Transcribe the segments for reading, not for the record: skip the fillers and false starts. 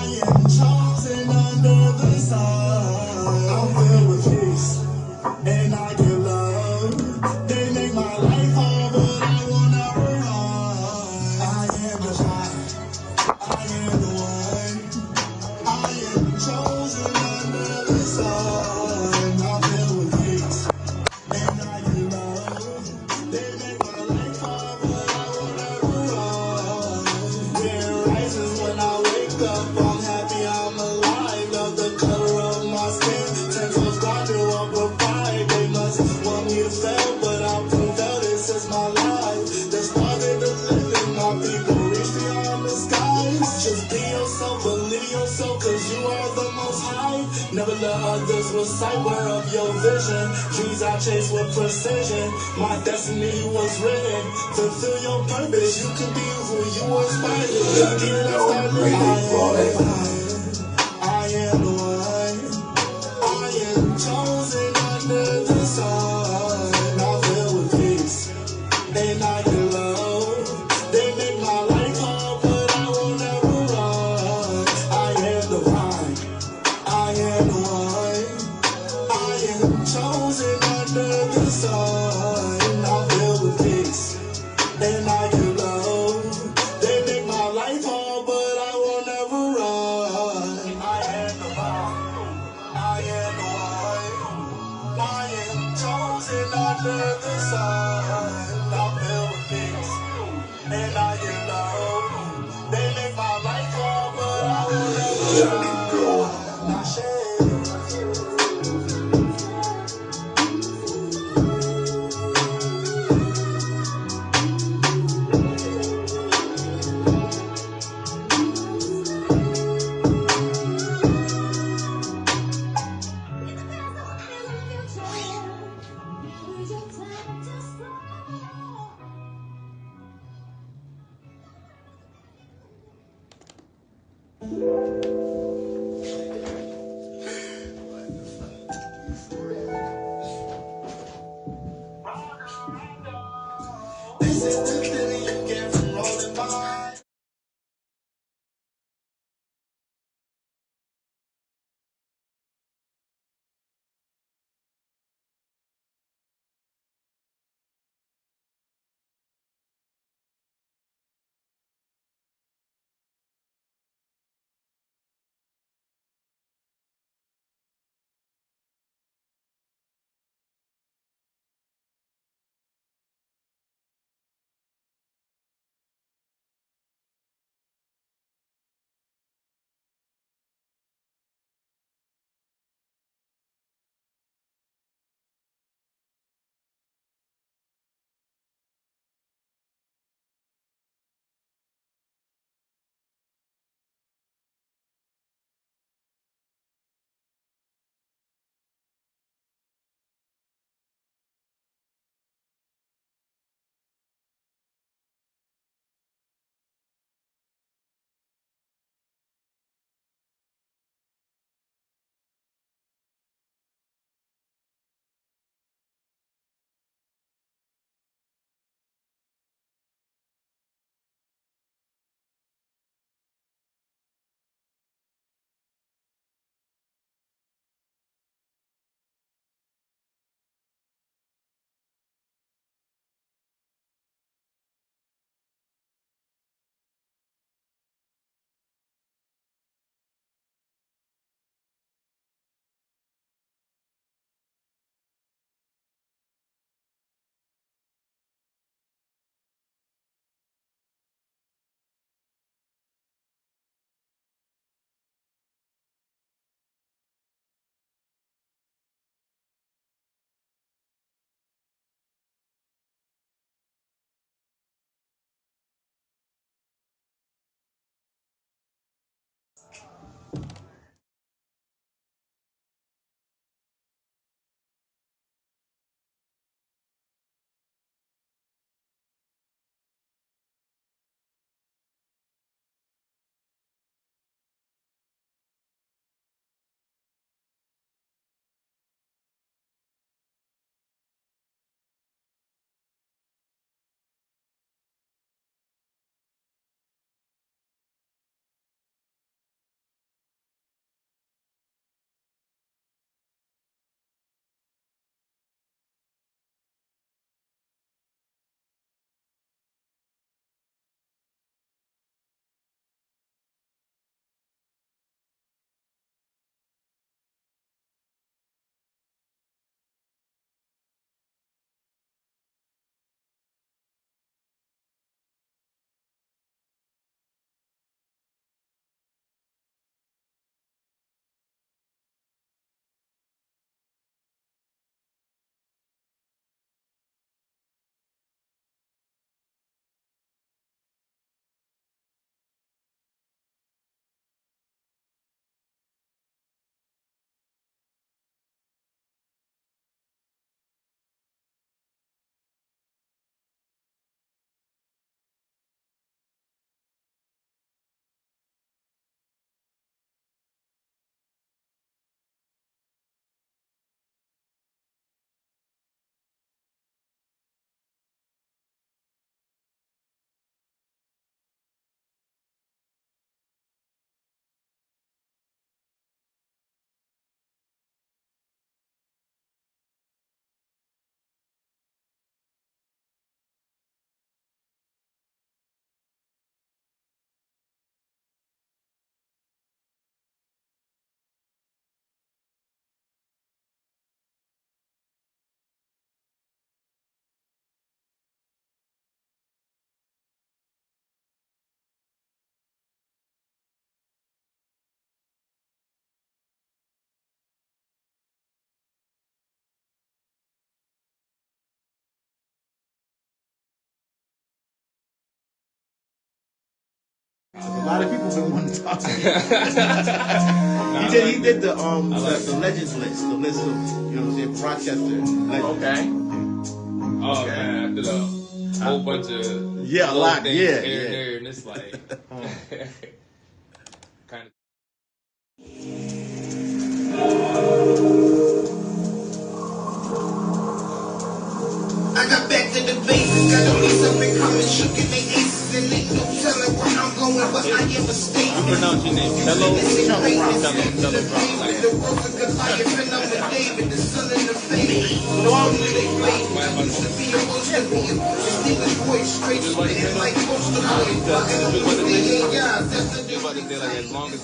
am chosen under the sun. I'm filled with peace, and I give love. They make my life hard, but I will never run. I am a child, I am the one. I am chosen under the sun. I'm filled with peace, and I give love. They make my life hard, but I will never run. Wind rises when I wake up. I'm happy I'm alive. Love the color of my skin. 10 toes grinding, walk with pride. They must want me to fail, but I'll prevail. This is my life. They started to live in my people. Reach beyond the skies. Just be yourself, believe yourself, cause you are the most high. Never let others recite where of your vision. Dreams I chase with precision. My destiny was written. Fulfill your purpose. You can be who you were inspired to be. I am the one. I am chosen under the sun. I'm filled with peace, and I can love. They make my life hard, but I will never run. I am divine. I am the one. I am chosen under the sun. I'm filled with peace, and I can love. They make my life hard, but I will never run. I am divine. I am the one. I am chosen under the sun. I'm filled with peace, and I can love. They make my life hard, but I will never run. Not shade. This is the feeling you get from rolling by. A lot of people been wanting to talk to me. He did the legends list, the list of, you know what I'm saying, Rochester legends. Okay. Oh Okay. man, I did a whole bunch of a lot, things yeah, here yeah. and there, and it's like kind of. I got back to the basics, got the beats up and coming, shook in they aces, and ain't no telling where I'm going, but I am a state. You pronounce your name Cello Brown. Like The world's a Goliath, and I'm a David, the son of the faith. Normally they play, used to be a poster boy, English boy, straight and like poster boy. about to say like as long as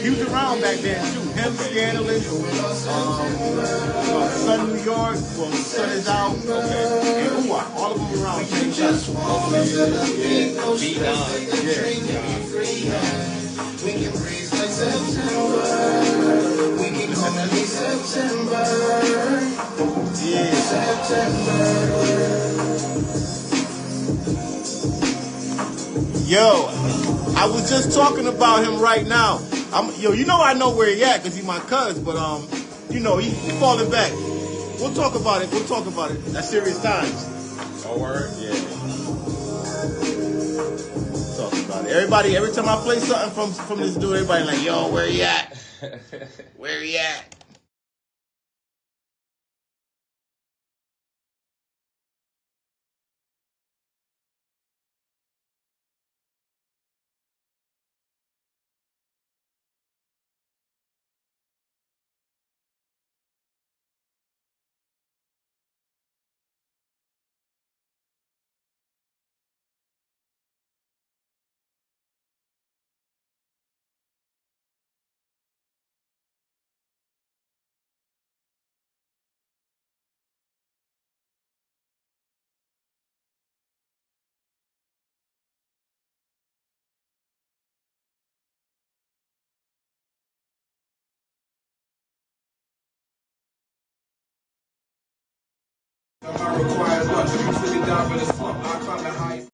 He was around back then too. Him, Scandalous, Sun New York, well, Sun is Out, and Ooh, all of them around. Same time. We can breathe like September. We can call me September. Yeah. September. Yo, I was just talking about him right now. You know I know where he at because he's my cuz, but you know he falling back. We'll talk about it. At serious times. oh word. Yeah. Talk about it. Everybody, every time I play something from this dude, everybody like, yo, where he at? Where he at? I require much. You took it down for the slump. I climb the heights.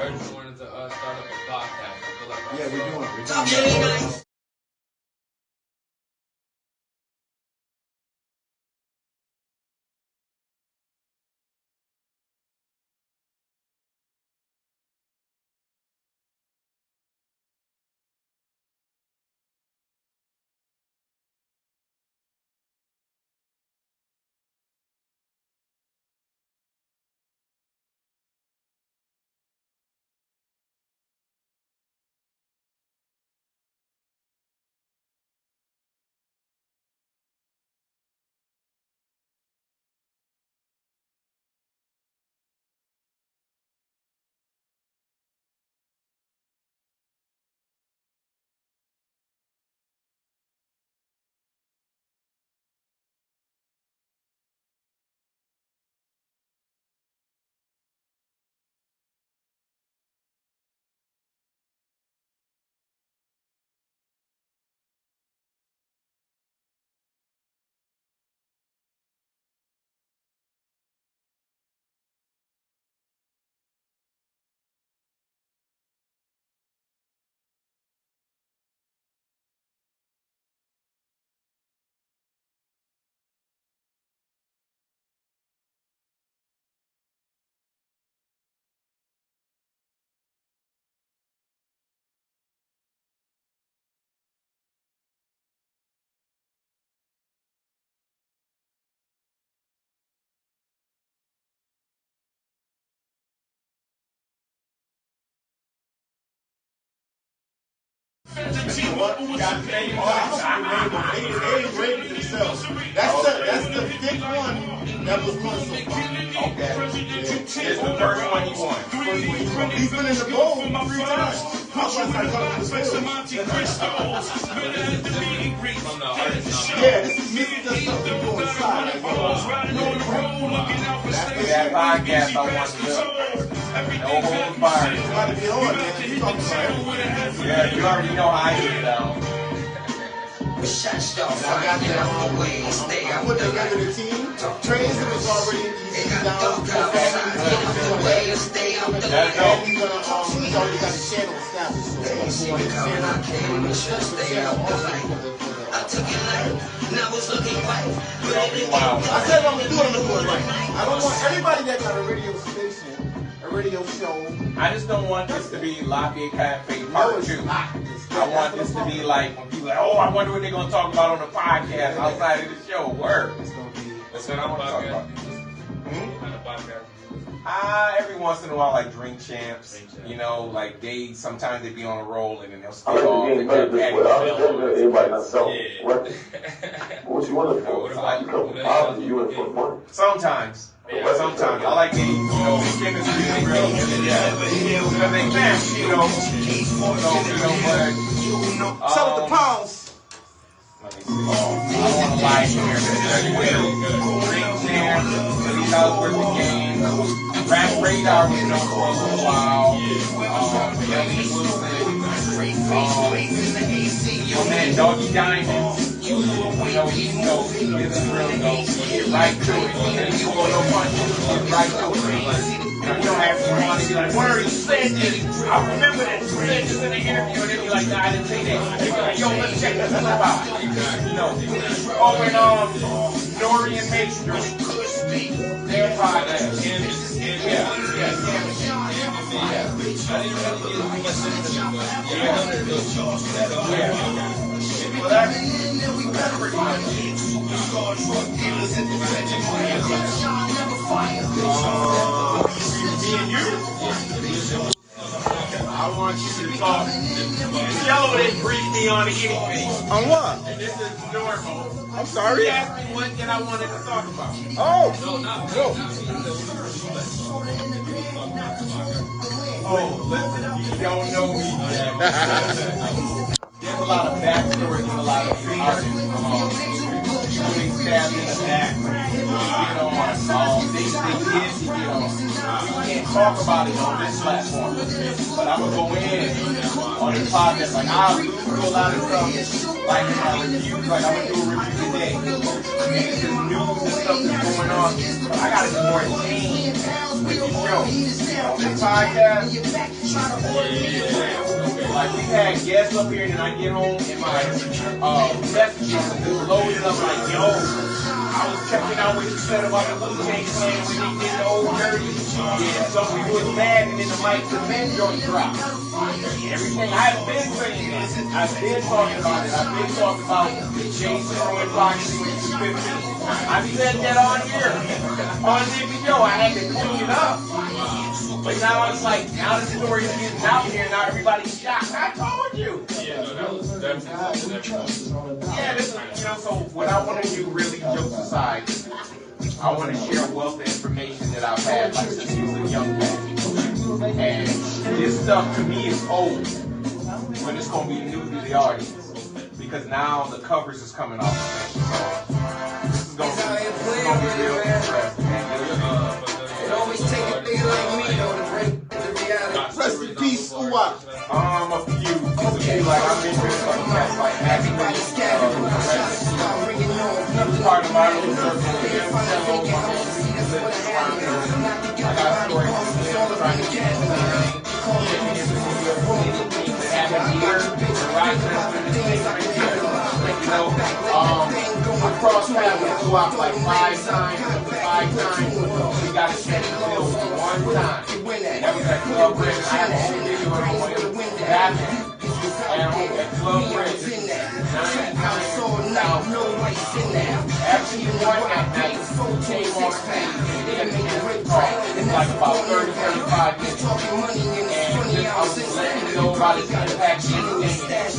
heard you wanted to start up a podcast. I feel like Yeah, we're doing that. That's the thick one that was won so far. Okay. It's the first one he won. He's been in the bowl 3 times. Yeah, this is music that's something to go inside. That's that podcast I want to do. No hold fire. You got to be on, man. You talking about everything. Yeah, you already know how I get down. I got that I put together the team. Trace was already easy down. That's all. He's already got a channel established. So he's going to Wow. I said I'm going to do it, I'm going to do it right. I don't want everybody that got a radio station, a radio show. I just don't want this to be Lafayette Cafe Part 2. I want this to be like when people are like, oh, I wonder what they're going to talk about on the podcast outside of the show. Word. It's going to be. That's what I want to talk about. kind of podcast. Every once in a while, like Drink Champs, you know, like sometimes they be on a roll and then they'll skip off and jump back. Everybody not selling. What you want it for? You in for money. Sometimes. Sometimes. I like the, chemistry and real, because they match, but, Sell it the pounds. let me see. I don't want to lie here. Drink Champs, $30 worth of games. Rap Radar was known for a little while. Ellie Wilson. Man, Doggy Diamonds. He is real dope. Get right to it. And you go no punches. Get right to it. You don't have to want to be like, word, you said this. I remember that. You said this in the interview. And then you're like, nah, I didn't say that. They be like, yo, let's check this out. Oh, and Nori and Maestro. Their podcast. Yeah. Well, that's pretty much I want you to talk. Yellow didn't brief me on anything. On what? And this is normal. I'm sorry. He asked me what that I wanted to talk about. Oh. Oh, listen, you don't know me yet. There's a lot of backstory to a lot of artists. They stabbed in the back. They did, we can't talk about it on this platform. But I'm going to go in on the podcast. Like, I'll do a lot of stuff. Like, in my reviews, like, I'm going to do a review today. And it's just news and stuff that's going on. But I got to be more entertained. with your show. On this podcast, like we had guests up here, and then I get home and my messages are loaded up like, yo, I was checking out what you said about the Blue Jays playing when they did the old dirty. Yeah, some people was mad, and then the mic the men joint dropped. Everything I've been saying that. I've been talking about it. I've been talking about Jason throwing Prodigy when he was 15. I've said that on here. On this show, I had to clean it up. But now it's like, now the story's getting out here, now everybody's shocked. I told you. Yeah, no, that was definitely. Yeah, this is, so what I want to do, really, jokes aside, I want to share wealth of information that I've had, like, since he was a young man. And this stuff, to me, is old, but it's going to be new to the audience. Because now the covers is coming off the thing. So this is going to be real interesting. It always take a nigga like me, though, to break the reality. Rest in peace, Uwa. A few, like I'm interested in cats like Everybody scattered, shots start ringing on. part of my little circle. I got stories of trying to get I crossed paths with Uwap like 5 times. We got a check the bill 1 time. That was at Club Red. I have a whole video on Batman. At Club Red. 9 times after you won that night, came on stage and did a talk. It's like about 30, 35 minutes. And I was letting you know about his impact.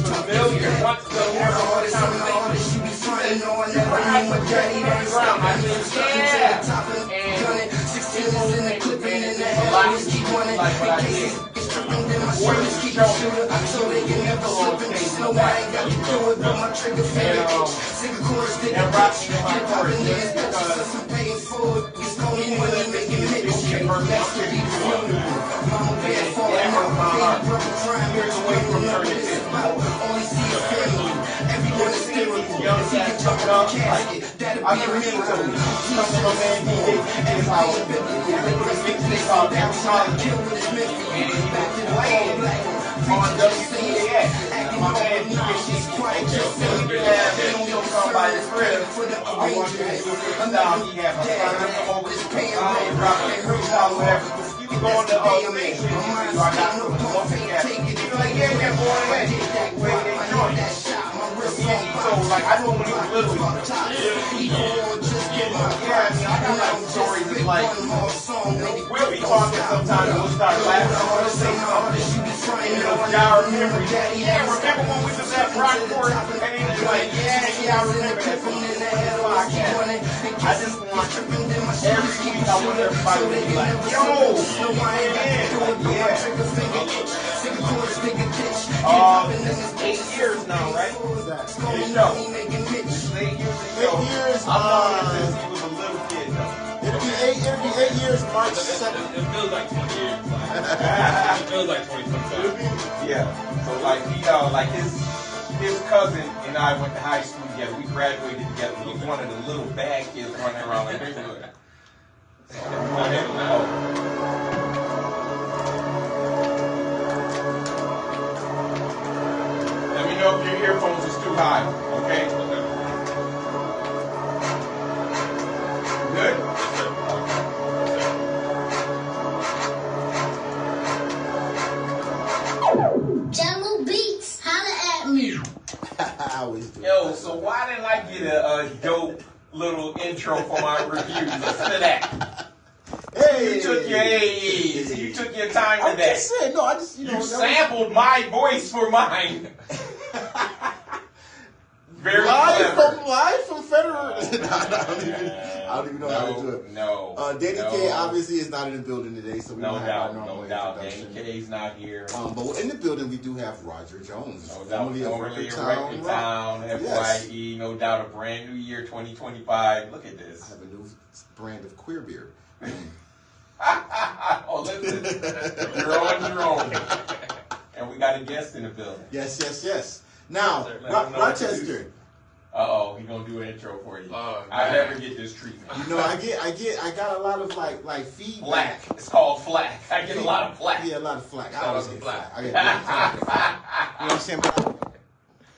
Familiar. Once the whole conversation, you perhaps a journey on the ground. I said, yeah. And 16 in the clipping and the hell is keep running. Like what I did. Voices keep showing. I so they can never slip and slow. I ain't got to do it, but my trigger finger. Single chorus, stick a bitch. Get poppin' niggas, bitches, some paying for it. It's going money, making hits. That's to be vulnerable. Mama bad falling out. Baby brother crying, here's away from nervous. Only see a family. Everyone is sterile. If he can jump in a casket, that'd be a miracle. He's so man, and it's all a bit. They call that trying to kill with his mystery. Back to the land. On WCAX. My man, he's quite just so you can have him come by the crib. I want you to do this style. He have a son come over his pants. I'm dropping $3 whatever. You can go on the other man. I got no coffee. You're like, yeah, boy, wait, they join. So, like, I know when he was little, I got like stories of like, we'll be talking sometimes and we'll start laughing. I want to say something, and y'all remember, yeah, remember when we was at Rockport, and he was like, yeah, I remember that from the podcast. I just want every week, I want everybody to be like, yo, yeah. 8 years now, right? This show. 8 years. I'm on it since he was a little kid, though. It'll be 8 years, March 2nd. It feels like 20 years. It feels like 20 sometimes. Yeah. So like like his cousin and I went to high school together. We graduated together. He was one of the little bad kids running around the neighborhood. Let me know if your earphones is too high, okay? Good? Jello Beats, holla at me. I always do. Yo, so why didn't I get a dope little intro for my review? Listen to that. Hey, You took your time I with that. just said, no, I just, You sampled my voice for mine. Very clever. Live from Federal. I don't even know how to do it. Danny K obviously is not in the building today, so we don't have our normal introduction. Danny K's not here. But in the building we do have Roger Jones, formerly of Record Town, FYE, no doubt a brand new year, 2025. Look at this. I have a new brand of queer beer. Oh, listen, you're on your own. And we got a guest in the building. Yes. Now, Rochester. Uh-oh, he gonna do an intro for you. I never get this treatment. You know, I got a lot of like feedback. Flack. It's called flack. I get a lot of flack. Yeah, a lot of flack. I Shout always out to get flack. flack. I get flack. You know what I'm saying?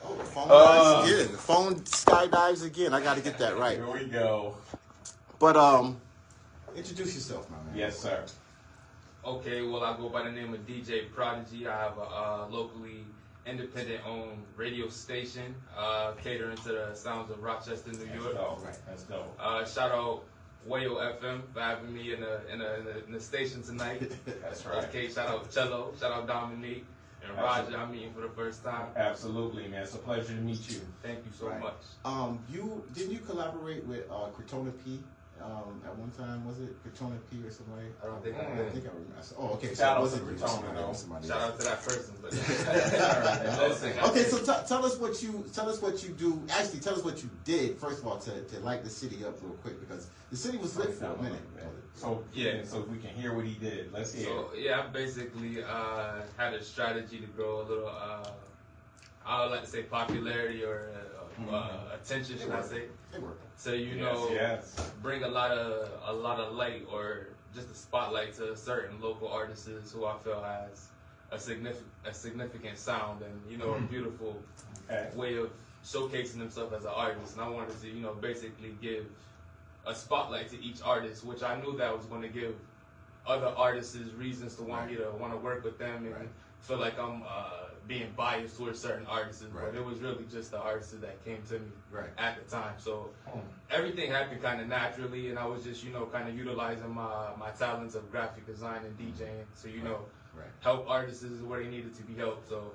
Oh, the phone dives again. The phone skydives again. I got to get that right. Here we go. But introduce yourself, my man. Yes, sir. Okay, well, I go by the name of DJ Prodigy. I have a locally independent-owned radio station catering to the sounds of Rochester, New York. That's dope. Shout out WAYO FM for having me in the station tonight. That's right. Okay, shout out Cello, shout out Dominique, and Roger. I'm meeting for the first time. Absolutely, man. It's a pleasure to meet you. Thank you so much. Didn't you collaborate with Cortona P? At one time, was it Cortona P or somebody? I don't think I remember. Oh, okay. Shout out to Cortona, though. Shout out to that person. But okay, so tell us what you do. Actually, tell us what you did first of all to light the city up real quick, because the city was lit for a minute. So so we can hear what he did. Let's hear. So I basically had a strategy to grow a little. I would like to say popularity or attention, should I say? So bring a lot of light or just a spotlight to certain local artists who I feel has a significant sound and a beautiful way of showcasing themselves as an artist. And I wanted to basically give a spotlight to each artist, which I knew that was going to give other artists reasons to want me to want to work with them and feel like I'm being biased towards certain artists, but it was really just the artists that came to me at the time. So everything happened kind of naturally, and I was just kind of utilizing my talents of graphic design and DJing to help artists where they needed to be helped. So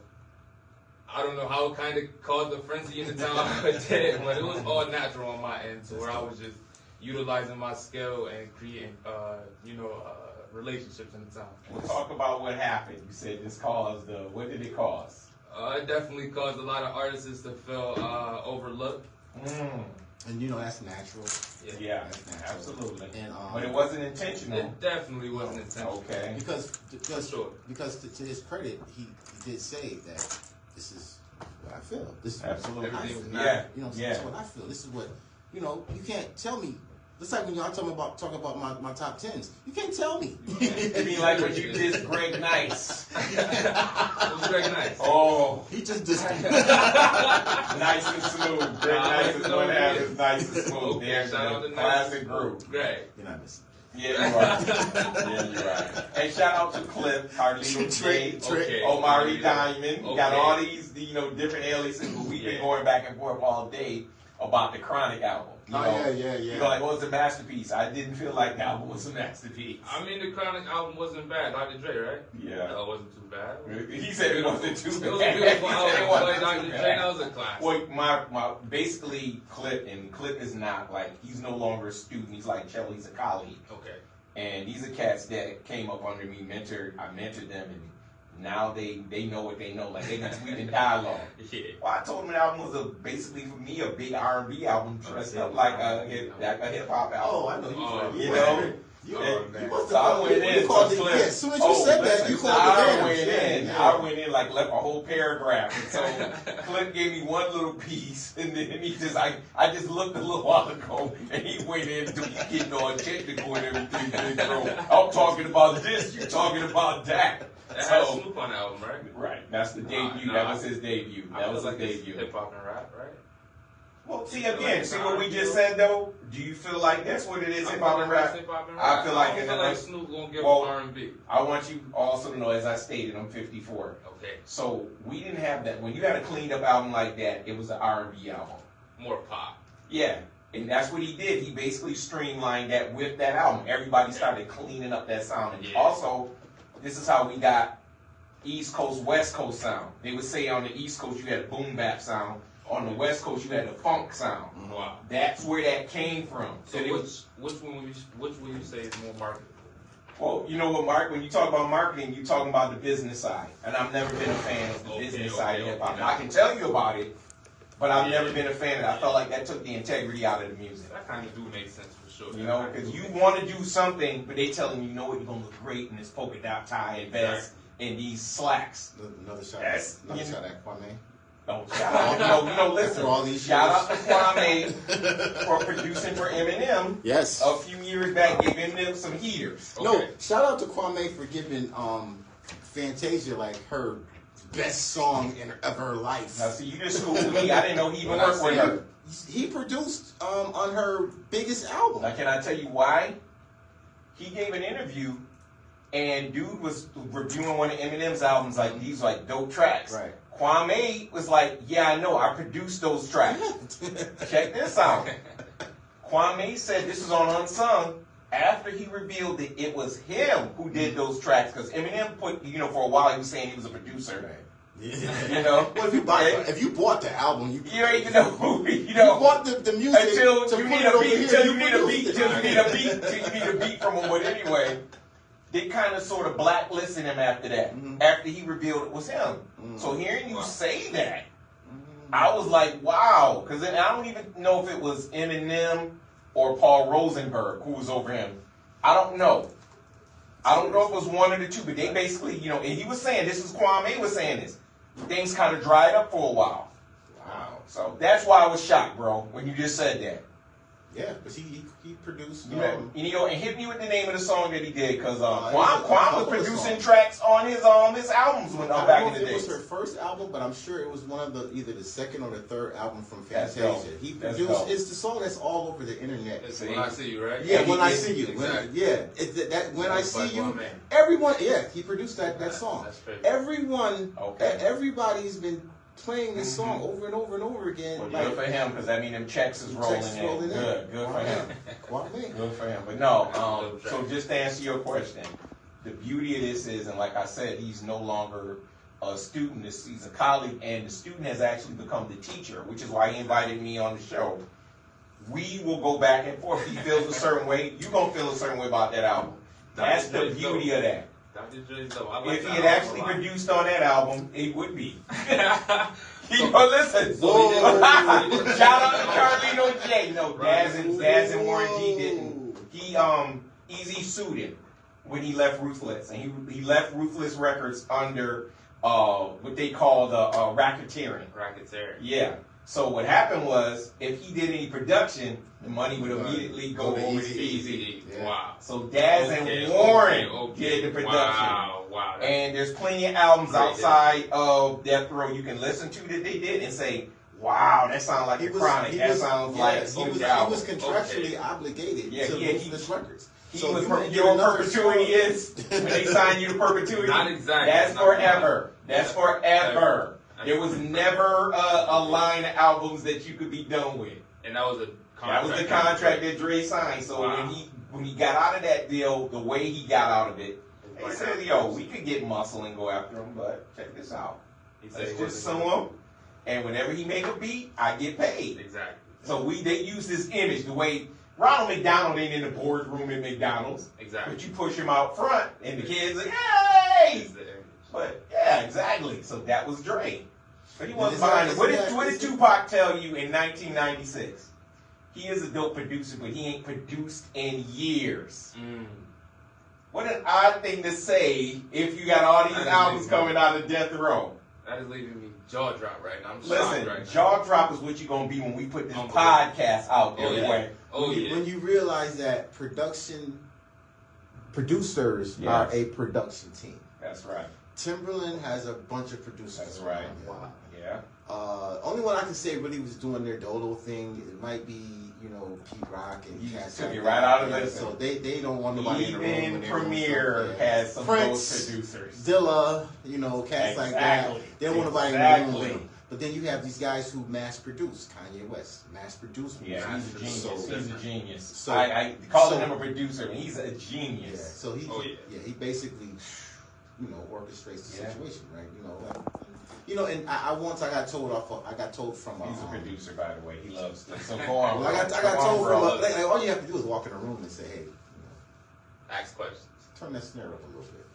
I don't know how it kind of caused a frenzy in the town, but it was all natural on my end, so where I was just utilizing my skill and creating relationships in the town. We'll talk about what happened. You said this caused what did it cause? It definitely caused a lot of artists to feel overlooked. And that's natural. Yeah, that's natural. Absolutely. And, but it wasn't intentional. It definitely wasn't intentional. Okay. Because to his credit, he did say that this is what I feel. This is absolutely. What I feel. This is what I feel. This is what you can't tell me. It's like when y'all talking about my top tens. You can't tell me. You mean like when you dissed Greg Nice? Who's Greg Nice? Oh, he just dissed me. Nice and smooth. Greg Nice is what happens. Nice and smooth. There's the classic group. Great. You're not missing. Yeah, you are. You are. Hey, shout out to Cliff, Carlito J, Omari Diamond. Got all these, different aliases, but we've been going back and forth all day about the Chronic album. Yeah. You're like, well, it's a masterpiece. I didn't feel like the album was a masterpiece. I mean, the Chronic album wasn't bad. Dr. Dre, right? Yeah. No, it wasn't too bad. He said it wasn't too bad. It was a beautiful album. Dr. Dre, that was a classic. Well, my basically Clip is not like, he's no longer a student. He's like Chelly, he's a colleague. Okay. And these are cats that came up under me, I mentored them, and now they know what they know. Like, we can dialogue. Yeah. Well, I told them the album was basically for me a big R&B album dressed up like a hip hop album. Oh, I know you know. You must So I went in. As soon as you said that, you called the game. I went in like left a whole paragraph. And so Clint gave me one little piece, and then he just I just looked a little while ago, and he went in to getting all technical and everything. I'm talking about this. You're talking about that. That had Snoop on the album, right? Right. That's the debut. That was his debut. That was his debut. Hip hop and rap, right? Well, see what we just said though. Do you feel like that's what it is, hip hop and rap? I feel like Snoop gonna give R&B. I want you also to know, as I stated, I'm 54. Okay. So we didn't have that. When you had a cleaned up album like that, it was an R&B album. More pop. Yeah. And that's what he did. He basically streamlined that with that album. Everybody started cleaning up that sound. And also, this is how we got East Coast, West Coast sound. They would say on the East Coast you had a boom bap sound. On the West Coast you had a funk sound. Wow. That's where that came from. So which one would you say is more marketable? Well, you know what, when you talk about marketing, you're talking about the business side. And I've never been a fan of the business side of hip-hop. I can tell you about it, but I've never been a fan of it. I felt like that took the integrity out of the music. That kind of do make sense for sure. You know, because you want to do something, but they telling you know what, you're going to look great in this polka dot tie and vest and these slacks. Another shot at Kwame. No, shout out. Listen. All these shout out to Kwame for producing for Eminem. Yes. A few years back, gave Eminem some heaters. Okay. No, shout out to Kwame for giving Fantasia like her best song of her life. Now, see, you just schooled me. I didn't know he even worked with her. He produced on her biggest album. Now, can I tell you why? He gave an interview, and dude was reviewing one of Eminem's albums like these like dope tracks. Right. Kwame was like, yeah, I know, I produced those tracks. Check this out. Kwame said this is on Unsung after he revealed that it was him who did those tracks, because Eminem put, for a while he was saying he was a producer. Right. Yeah. Well, if you bought the album, you don't even know who, you bought the music until to you put need it a over beat, here, until you need a beat from him. But anyway, they kind of sort of blacklisted him after that. After he revealed it was him. So hearing you say that, I was like, wow, because I don't even know if it was Eminem or Paul Rosenberg who was over him. I don't know. I don't know if it was one of the two, but they basically, and he was saying, this is Kwame was saying this. Things kind of dried up for a while. Wow. So that's why I was shocked, bro, when you just said that. Yeah, because he produced. And hit me with the name of the song that he did, because Kwame was producing tracks on his albums when back in the day. It was her first album, but I'm sure it was one of either the second or the third album from Fantasia. He produced. It's the song that's all over the internet. It's When I See You, right? Yeah, When I See You. Exactly. When I See You. Everyone, he produced that song. Everyone, everybody's been playing this song over and over and over again. Well, good for him, because that means them checks is rolling in. Good for him. Good for him. But no, so just to answer your question, the beauty of this is, and like I said, he's no longer a student, he's a colleague, and the student has actually become the teacher, which is why he invited me on the show. We will go back and forth. If he feels a certain way, you're going to feel a certain way about that album. That's the beauty of that. If he had actually produced on that album, it would be. Listen. Shout out to Carlino J. No, Daz and Warren G didn't. He Easy sued him when he left Ruthless, and he left Ruthless Records under what they call the racketeering. Racketeering. Yeah. So what happened was, if he did any production, the money would immediately go over to Easy. Yeah. Wow. So Daz and Warren did the production. Wow. And there's plenty of albums outside of Death Row you can listen to that they did and say, wow, that sounds like Chronic. That sounds like he was contractually obligated to Ruthless Records. You know what perpetuity is? When they sign you to perpetuity? Not exactly. That's forever. That's forever. There was never a line of albums that you could be done with. And that was a contract. That was the contract that Dre signed. So when he got out of that deal, the way he got out of it, they said, we could get Muscle and go after him, but check this out. Let's just sue him, and whenever he make a beat, I get paid. Exactly. So they use this image, the way Ronald McDonald ain't in the boardroom at McDonald's. Exactly. But you push him out front, and the kids are, hey! But, yeah, exactly. So that was Dre. But he wasn't behind it. What did Tupac tell you in 1996? He is a dope producer, but he ain't produced in years. What an odd thing to say if you got all these albums coming out of Death Row. That is leaving me jaw drop right now. I'm Listen, right jaw drop is what you're going to be when we put this podcast out there. When you realize that producers are a production team. That's right. Timberland has a bunch of producers. That's right. Wow. Yeah. Only one I can say really was doing their Dodo thing. It might be, Pete Rock and cats took like you that. right out of it. So they don't want nobody in the room. Even Premier has some Prince, of those producers. Dilla, cats like that. They don't want nobody in the room with them. But then you have these guys who mass produce. Kanye West, mass produce music. Yeah, he's a genius. He's a genius. So, I call him a producer, and he's a genius. Yeah, so he basically, orchestrates the situation, right? And I got told from he's a producer, by the way. He loves to. So go on. Well, I got told from all you have to do is walk in a room and say, hey, ask questions. Turn that snare up a little bit.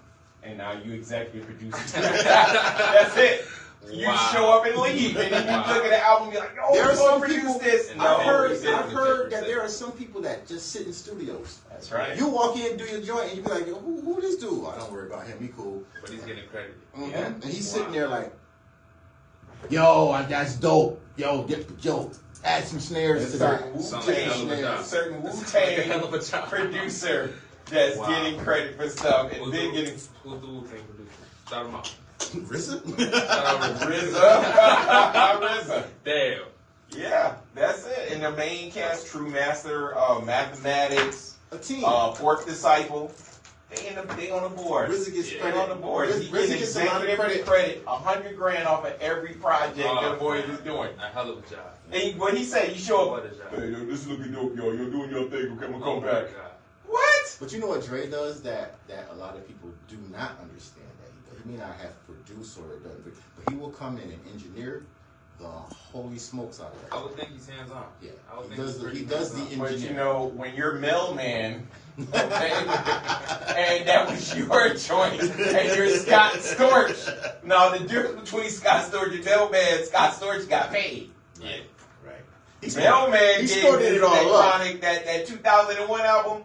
And now you executive produce. That's it. You show up and leave, and then you look at the album and be like, "Oh, there are some people." This. I've heard that there are some people that just sit in studios. That's right. You walk in, do your joint, and you be like, "Who this dude? I don't worry about him. He cool." But he's getting credit. Yeah. And he's sitting there like, Yo, that's dope. Yo, add some snares to that. Certain Wu-Tang producer that's getting credit for stuff and then getting. Who's the Wu-Tang producer? Shout him out. RZA? RZA. Damn. Yeah, that's it. And the main cast, True Master, Mathematics, a team. Fourth Disciple. They on the board. RZA gets credit. On the board. He gets a lot of credit. $100,000 off of every project that boy is doing. A hell of a job. And what he said, you show up. Hey, yo, this is looking dope, yo. You're doing your thing. Okay, I'm gonna come back. What? But you know what Dre does that a lot of people do not understand that he does. He may not have produced or done, but he will come in and engineer the holy smokes out of that. I would think he's hands-on. Yeah, I would he think does the engineering. But you know, when you're mailman, okay, and that was your choice, and you're Scott Storch. Now the difference between Scott Storch and mailman, Scott Storch got paid. Yeah, right. Mailman he gave snorted it all up. That 2001 album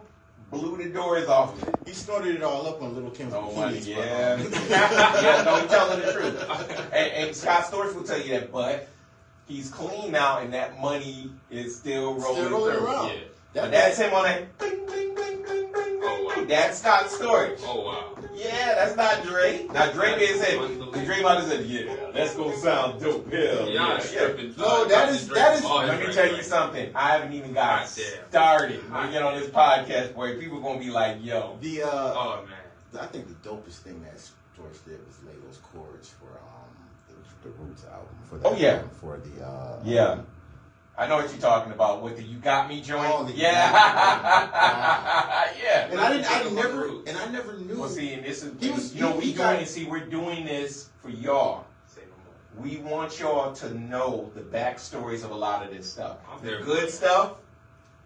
blew the doors off. He snorted it all up on Little Kim's bikinis. Yeah. Yeah, no, he's telling the truth. And Scott Storch will tell you that, but he's clean now, and that money is still rolling through. Around. Yeah. But that's him on that bling, bling, bling, bling, bling, bling. That's Scott Storch. Oh, wow. Yeah, that's not Dre. Now, Dre may have said, Dre might have said, yeah, that's going to sound dope. Hell, yeah. No, that is. Let me tell you something. I haven't even got started. When we get on this podcast, boy, people going to be like, yo. Oh, man. I think the dopest thing that Storch did was lay those chords for the Roots album. For the Yeah. I know what you're talking about with the "You Got Me" joint. Oh, yeah. And I never knew. Well, see, and this is we're doing this for y'all. We want y'all to know the backstories of a lot of this stuff, the good stuff,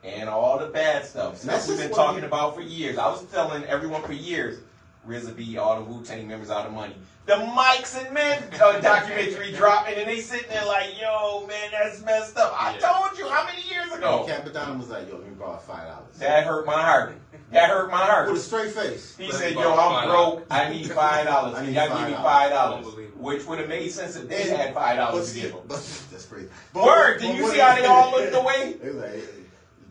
and all the bad stuff. Stuff we've been talking about for years. I was telling everyone for years, RZA be all the Wu-Tang members out of money. The Mikes and Men documentary dropped, and then they sitting there like, yo, man, that's messed up. I told you how many years ago? Capadonna was like, yo, let me borrow $5. That hurt my heart. With a straight face. He said, yo, I'm broke. I need $5. Can y'all give me $5? Which would have made sense if they had $5 to give them. That's crazy. Word, did you see how they all looked away? They was like,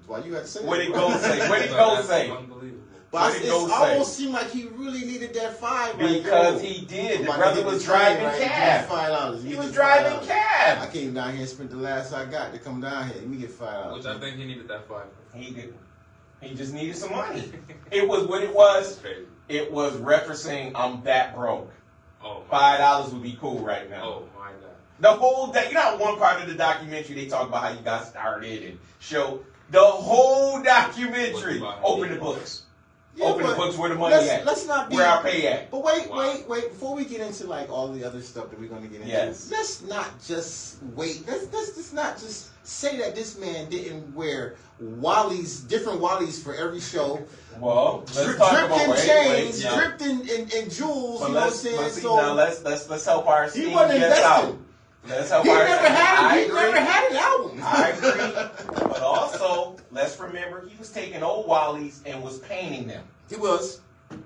why you had to say that? What did Go say? What did Go say? Unbelievable. But it almost seemed like he really needed that $5. Because he did. The brother was driving cab. $5. He was driving cab. I came down here and spent the last I got to come down here. Let me get $5. Which I think he needed that $5. He did. He just needed some money. It was what it was. It was referencing, I'm that broke. Oh, $5 would be cool right now. Oh my God. The whole day, you know, one part of the documentary they talk about how you got started and show the whole documentary. Open the books. Yeah, open the books where the money at. Let's not be where our pay at. But wait. Before we get into like all the other stuff that we're going to get into, let's not just wait. Let's not just say that this man didn't wear different Wallies for every show. Well, let's talk dripped about in chains, dripped in jewels. But you know what I'm saying? So now let's help our he wasn't investing. Let's help he our never had an album. I agree. But also, let's remember he was taking old Wallies and was painting them. He was.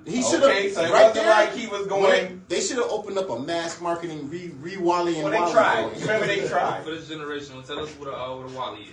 He should have. Okay, so it wasn't like he was going. They should have opened up a mass marketing re-Wally and Well, they tried. Remember they tried. For this generation, tell us what a Wally is.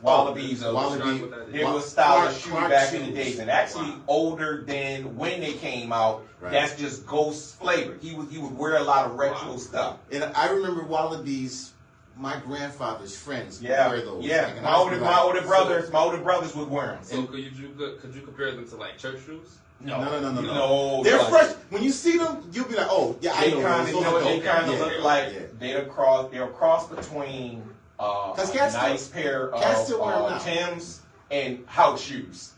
Wallabies. It was style of shoe back in the days, and actually older than when they came out. Right. That's just Ghost flavor. He would wear a lot of retro stuff. And I remember Wallabies. My grandfather's friends would wear those. Yeah, my older brothers would wear them. So could you compare them to like church shoes? No. They're fresh. When you see them, you'll be like, oh yeah, I know. They kind of look like they're a cross between a nice pair of Timbs and house shoes.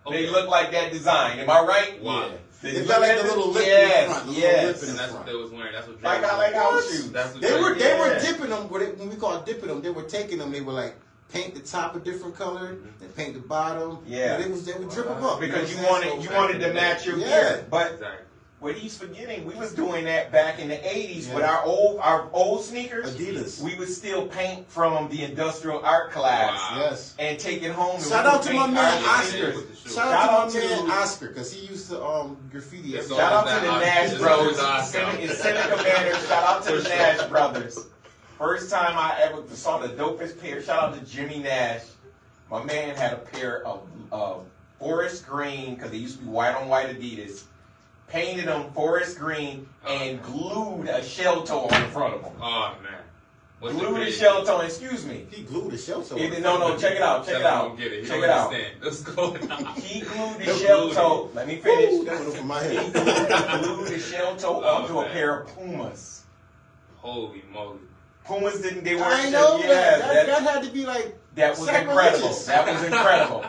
Okay. They look like that design. Am I right? Wow. Yeah. They got like the little lip in the front. Yes. And that's what they was wearing. That's what I like house shoes. They were dipping them. When we call dipping them, they were taking them. They were like paint the top a different color and paint the bottom. Yeah. They would drip them up because you wanted to match your gear. But what he's forgetting, we was doing that back in the 80s with our old sneakers. Adidas. We would still paint from the industrial art class and take it home. Shout out to my man Oscar. Shout out to my man Oscar because he used to graffiti. Shout out to the Nash brothers. Seneca Manor. Shout out to the Nash brothers. First time I ever saw the dopest pair. Shout out to Jimmy Nash. My man had a pair of forest green, because they used to be white on white Adidas. Painted them forest green and glued a shell toe on the front of them. Oh man. Glued a shell toe, excuse me. He glued a shell toe. No, check it out. Check it out. Check it out. Let's go. He glued the shell toe. Let me finish. That went over my head. He glued the shell toe onto a pair of Pumas. Holy moly. Pumas didn't, they weren't. I know that had to be like. That was incredible. That was incredible.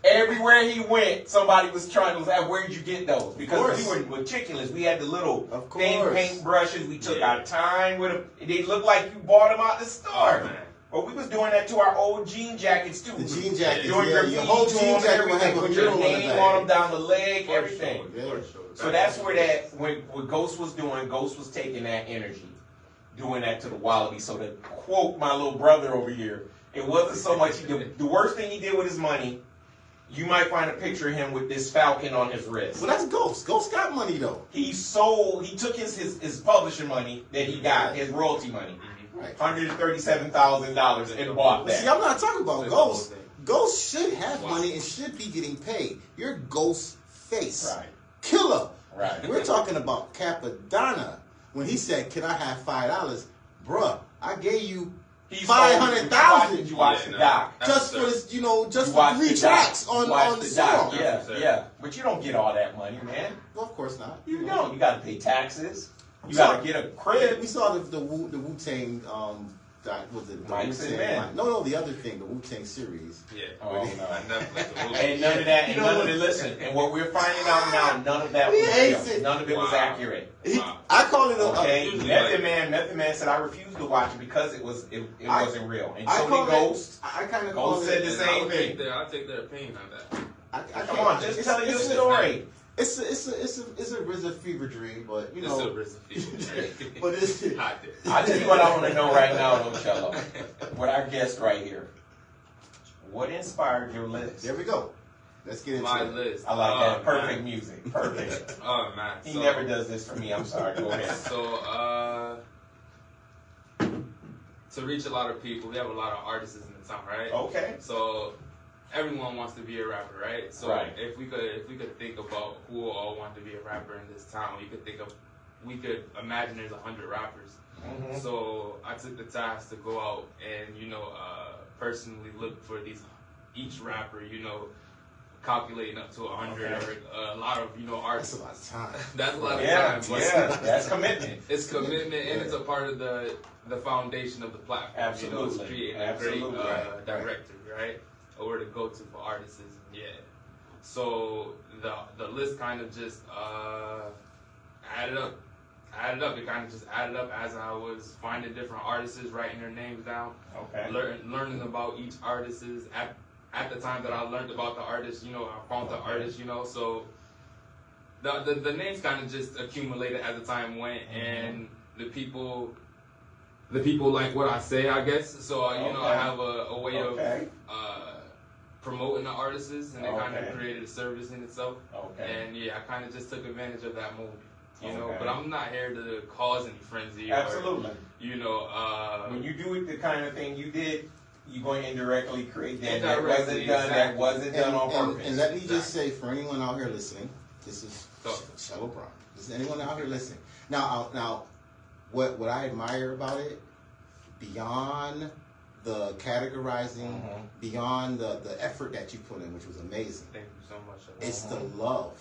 Everywhere he went, somebody was trying to say, where'd you get those? Because we were meticulous. We had the little thin paint brushes. We took our time with them. They looked like you bought them out the store. But we was doing that to our old jean jackets too. The jean jackets, doing your whole jean jacket would have with your name on them down the leg, everything. Yeah. So that's where that, what Ghost was doing, Ghost was taking that energy, doing that to the Wallaby. So to quote my little brother over here, it wasn't so much, the worst thing he did with his money, you might find a picture of him with this falcon on his wrist. Well, that's Ghost. Ghost got money, though. He took his publishing money that he got, his royalty money, right. $137,000 and bought that. See, I'm not talking about Ghost. Ghost should have money and should be getting paid. You're Ghost face. Right. Killer. Right. We're talking about Capadonna. When he said, can I have $5? Bruh, I gave you 500,000. Did you watch the doc? Just for this, just for 3 tracks on the song. Yeah. But you don't get all that money, man. Well, of course not. You don't. You got to pay taxes. You got to get a crib. We saw the Wu-Tang, was it Mike's and Men? No, the other thing, the Wu-Tang series. Yeah. Oh, no. Ain't none of that. None of it. Listen, and what we're finding out now, none of that was real. None of it was accurate. I call it okay. Method Man said I refused to watch it because it wasn't real. And so did Ghost. I kind of Ghost said the same thing. I'll take their opinion on that. Come on, just tell your story. It's a RZA fever dream, but It's a RZA fever dream. But it's I'll tell you what I want to know right now, though, Cello. With our guest right here. What inspired your list? There we go. Let's get into my it. list. I like that. Perfect music. Perfect. Oh man. He never does this for me. I'm sorry. Go ahead. So to reach a lot of people, we have a lot of artists in the town, right? Okay. So everyone wants to be a rapper, right? So if we could think about who all want to be a rapper in this town, we could imagine there's 100 rappers. Mm-hmm. So I took the task to go out and personally look for each rapper, calculating up to 100 or a lot of artists. That's a lot of time. That's a lot of time. But that's commitment. It's commitment, and it's a part of the foundation of the platform. Absolutely. It's creating a great director, right? Or where to go to for artists. Yeah. So the list kind of just added up. It kind of just added up as I was finding different artists, writing their names down. Okay. Learning about each artist at the time that I learned about the artist. I found the artist. So the names kind of just accumulated as the time went, and the people like what I say, I guess. So I have a way of promoting the artists, and it kind of created a service in itself. Okay. And I kind of just took advantage of that moment. But I'm not here to cause any frenzy. Absolutely. Or, when you do it, the kind of thing you did, you're going to indirectly create that. Indirectly, that wasn't done on purpose. And let me just say, for anyone out here listening, this is Shallow Brown. This is anyone out here listening. Now, what I admire about it, beyond the categorizing, beyond the effort that you put in, which was amazing. Thank you so much. It's the love.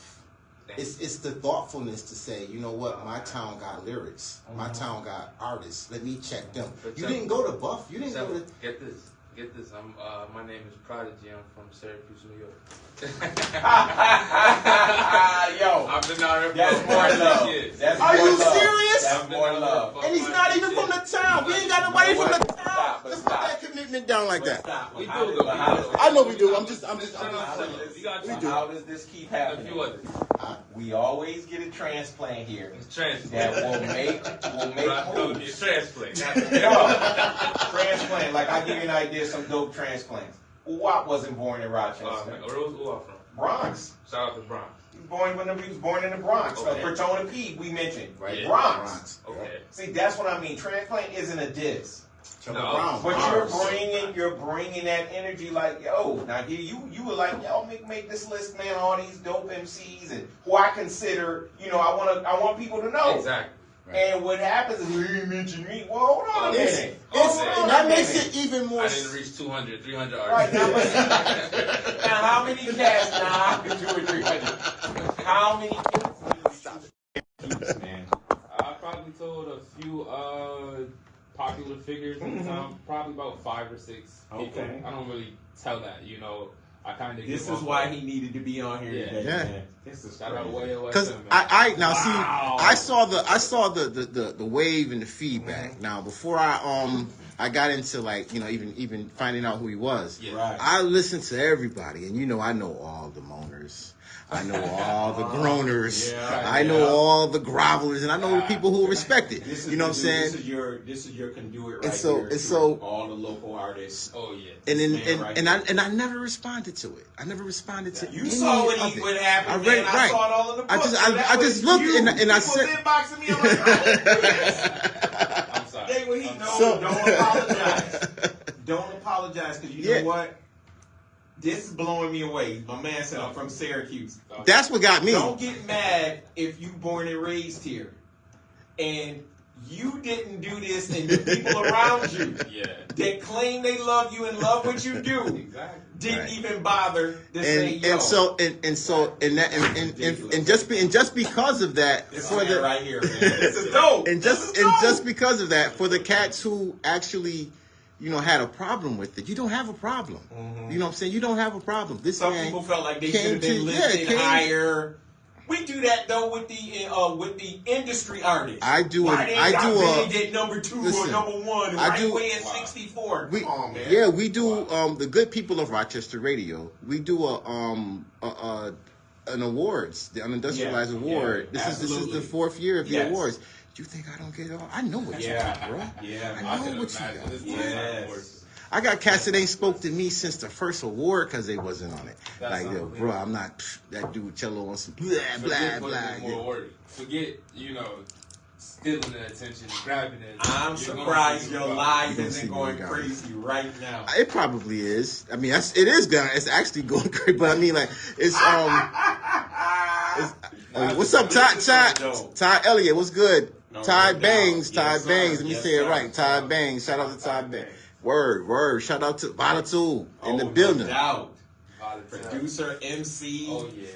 It's the thoughtfulness to say, you know what, my town got lyrics. My town got artists. Let me check them. You didn't go to Buff. You didn't go to... Get this. My name is Prodigy. I'm from Syracuse, New York. Yo, I've been out here that's for more love. Are you serious? That's more love. And he's not even from the town. We ain't got nobody from the town. Let's put Stop. that commitment down like that. We do, though. I know we do. I'm just How does this keep happening? We always get a transplant here. That will make moves. Transplant. Transplant. Like, I'll give you an idea of some dope transplants. Uwap wasn't born in Rochester. Where was Uwap from? Bronx. Shout out to Bronx. He was born in the Bronx. Okay. Persona P, we mentioned. Right. Bronx. Okay. See, that's what I mean. Transplant isn't a diss. Chuck No. Brown. But you're bringing that energy like, yo, now here you were like, yo, make this list, man, all these dope MCs and who I consider, I want people to know. Exactly. Right. And what happens is you didn't mention me. Well, hold on a minute. That makes it even more. I didn't reach 200, 300 Right, artists. now how many cats? Nah, 2 or 300. How many cats? Man. I probably told a few popular figures at the time, probably about 5 or 6 people. Okay. I don't really tell that, I kind of. This is why he needed to be on here today. Yeah. Man. This is Shout out crazy. WAYO FM. Because man. I saw the wave and the feedback. Now before I got into like even finding out who he was. Yeah. Right. I listened to everybody, and I know all the moaners. I know all the groaners. Yeah, I know all the grovelers, and I know the people who respect it. This is You know what I'm saying? This is your conduit right And so- here. and to so- all the local artists. Oh yeah. And then Man, right and I never responded to it. I never responded to You any saw of what it. happened. I read man. it, I right. saw it all in the book. I just So that I was just looked you. and I People said. inboxing me. I'm like, oh, I'm sorry. Jay, what he I'm knows, So- don't apologize. Don't apologize, because you know what? This is blowing me away. My man said I'm from Syracuse. That's what got me. Don't get mad if you born and raised here, and you didn't do this, and the people around you that claim they love you and love what you do Exactly. didn't even bother to say yo. And just because of that, This for man the right here, man. This is dope. and just because of that, for the cats who actually had a problem with it, you don't have a problem. You know what I'm saying? You don't have a problem. This Some man people felt like they came should have been to- listed came- higher. We do that though with the industry artists. I do Why it. they I got do a. big at number 2 or listen, number 1, I right do- way at 64. We, Come on, man. yeah, we do. The good people of Rochester Radio. We do an awards, the Unindustrialized Yeah, Award. yeah, this is absolutely. the 4th year of the Yes. awards. You think I don't get it all? I know what you got, bro. Yeah. I know can what you imagine got. this Yes. I got cats that ain't spoke to me since the first award because they wasn't on it. That's Like, yo, unbelievable. bro, I'm not that dude cello on some blah blah Forget blah. putting in more Yeah. work. Forget, stealing the attention and grabbing it. I'm You're surprised gonna your see live You're isn't gonna see going me, crazy right now. It probably is. I mean, it is going. It's actually going crazy. But I mean, like, it's what's up, Ty Elliott? What's good? No, Ty no Bangs. doubt. Ty Yes, Bangs. sir. Let me Yes, say it sir. right. Ty Bangs. Shout out to Ty Bangs. Word. Shout out to Volatile in the building. No doubt. Volatile. Producer, MC. Oh yeah.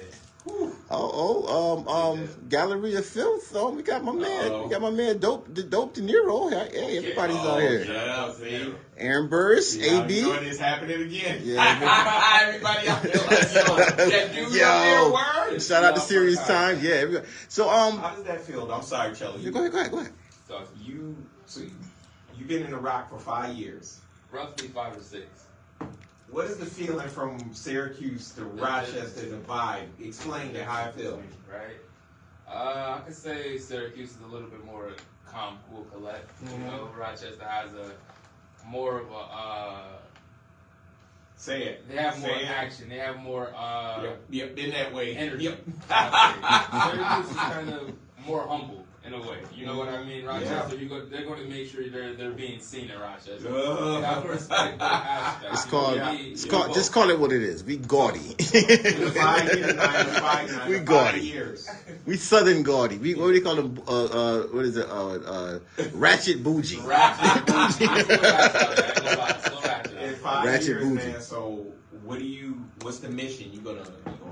Gallery of Filth. We got my man. We got my man, Dope De Niro. Hey, everybody's out here. Yeah, see? Aaron Burris, AB. You know it's happening again. Yeah, Everybody out there like, yo, that dude out there, word. Shout out to Serious Time. Yeah, everybody. So How does that feel? I'm sorry, Chelly. go ahead. So you've been in the rock for 5 years. Roughly 5 or 6. What is the feeling from Syracuse to Rochester, the vibe? Explain that, how I feel. Right. I could say Syracuse is a little bit more calm, cool, collect. Rochester has more of a. Say it. They have more Say it. action. They have more. Yep, been that way. Energy. Yep. Syracuse is kind of more humble in a way. You know what I mean? Rochester, they're going to make sure they're being seen in Rochester. They have to respect both aspects. It's called. Just call it what it is. We gaudy. In 5 years, We 5 gaudy. years. We Southern gaudy. What do you call them? What is it? Ratchet bougie. In 5 Ratchet years, bougie. man. So, what's the mission? You gonna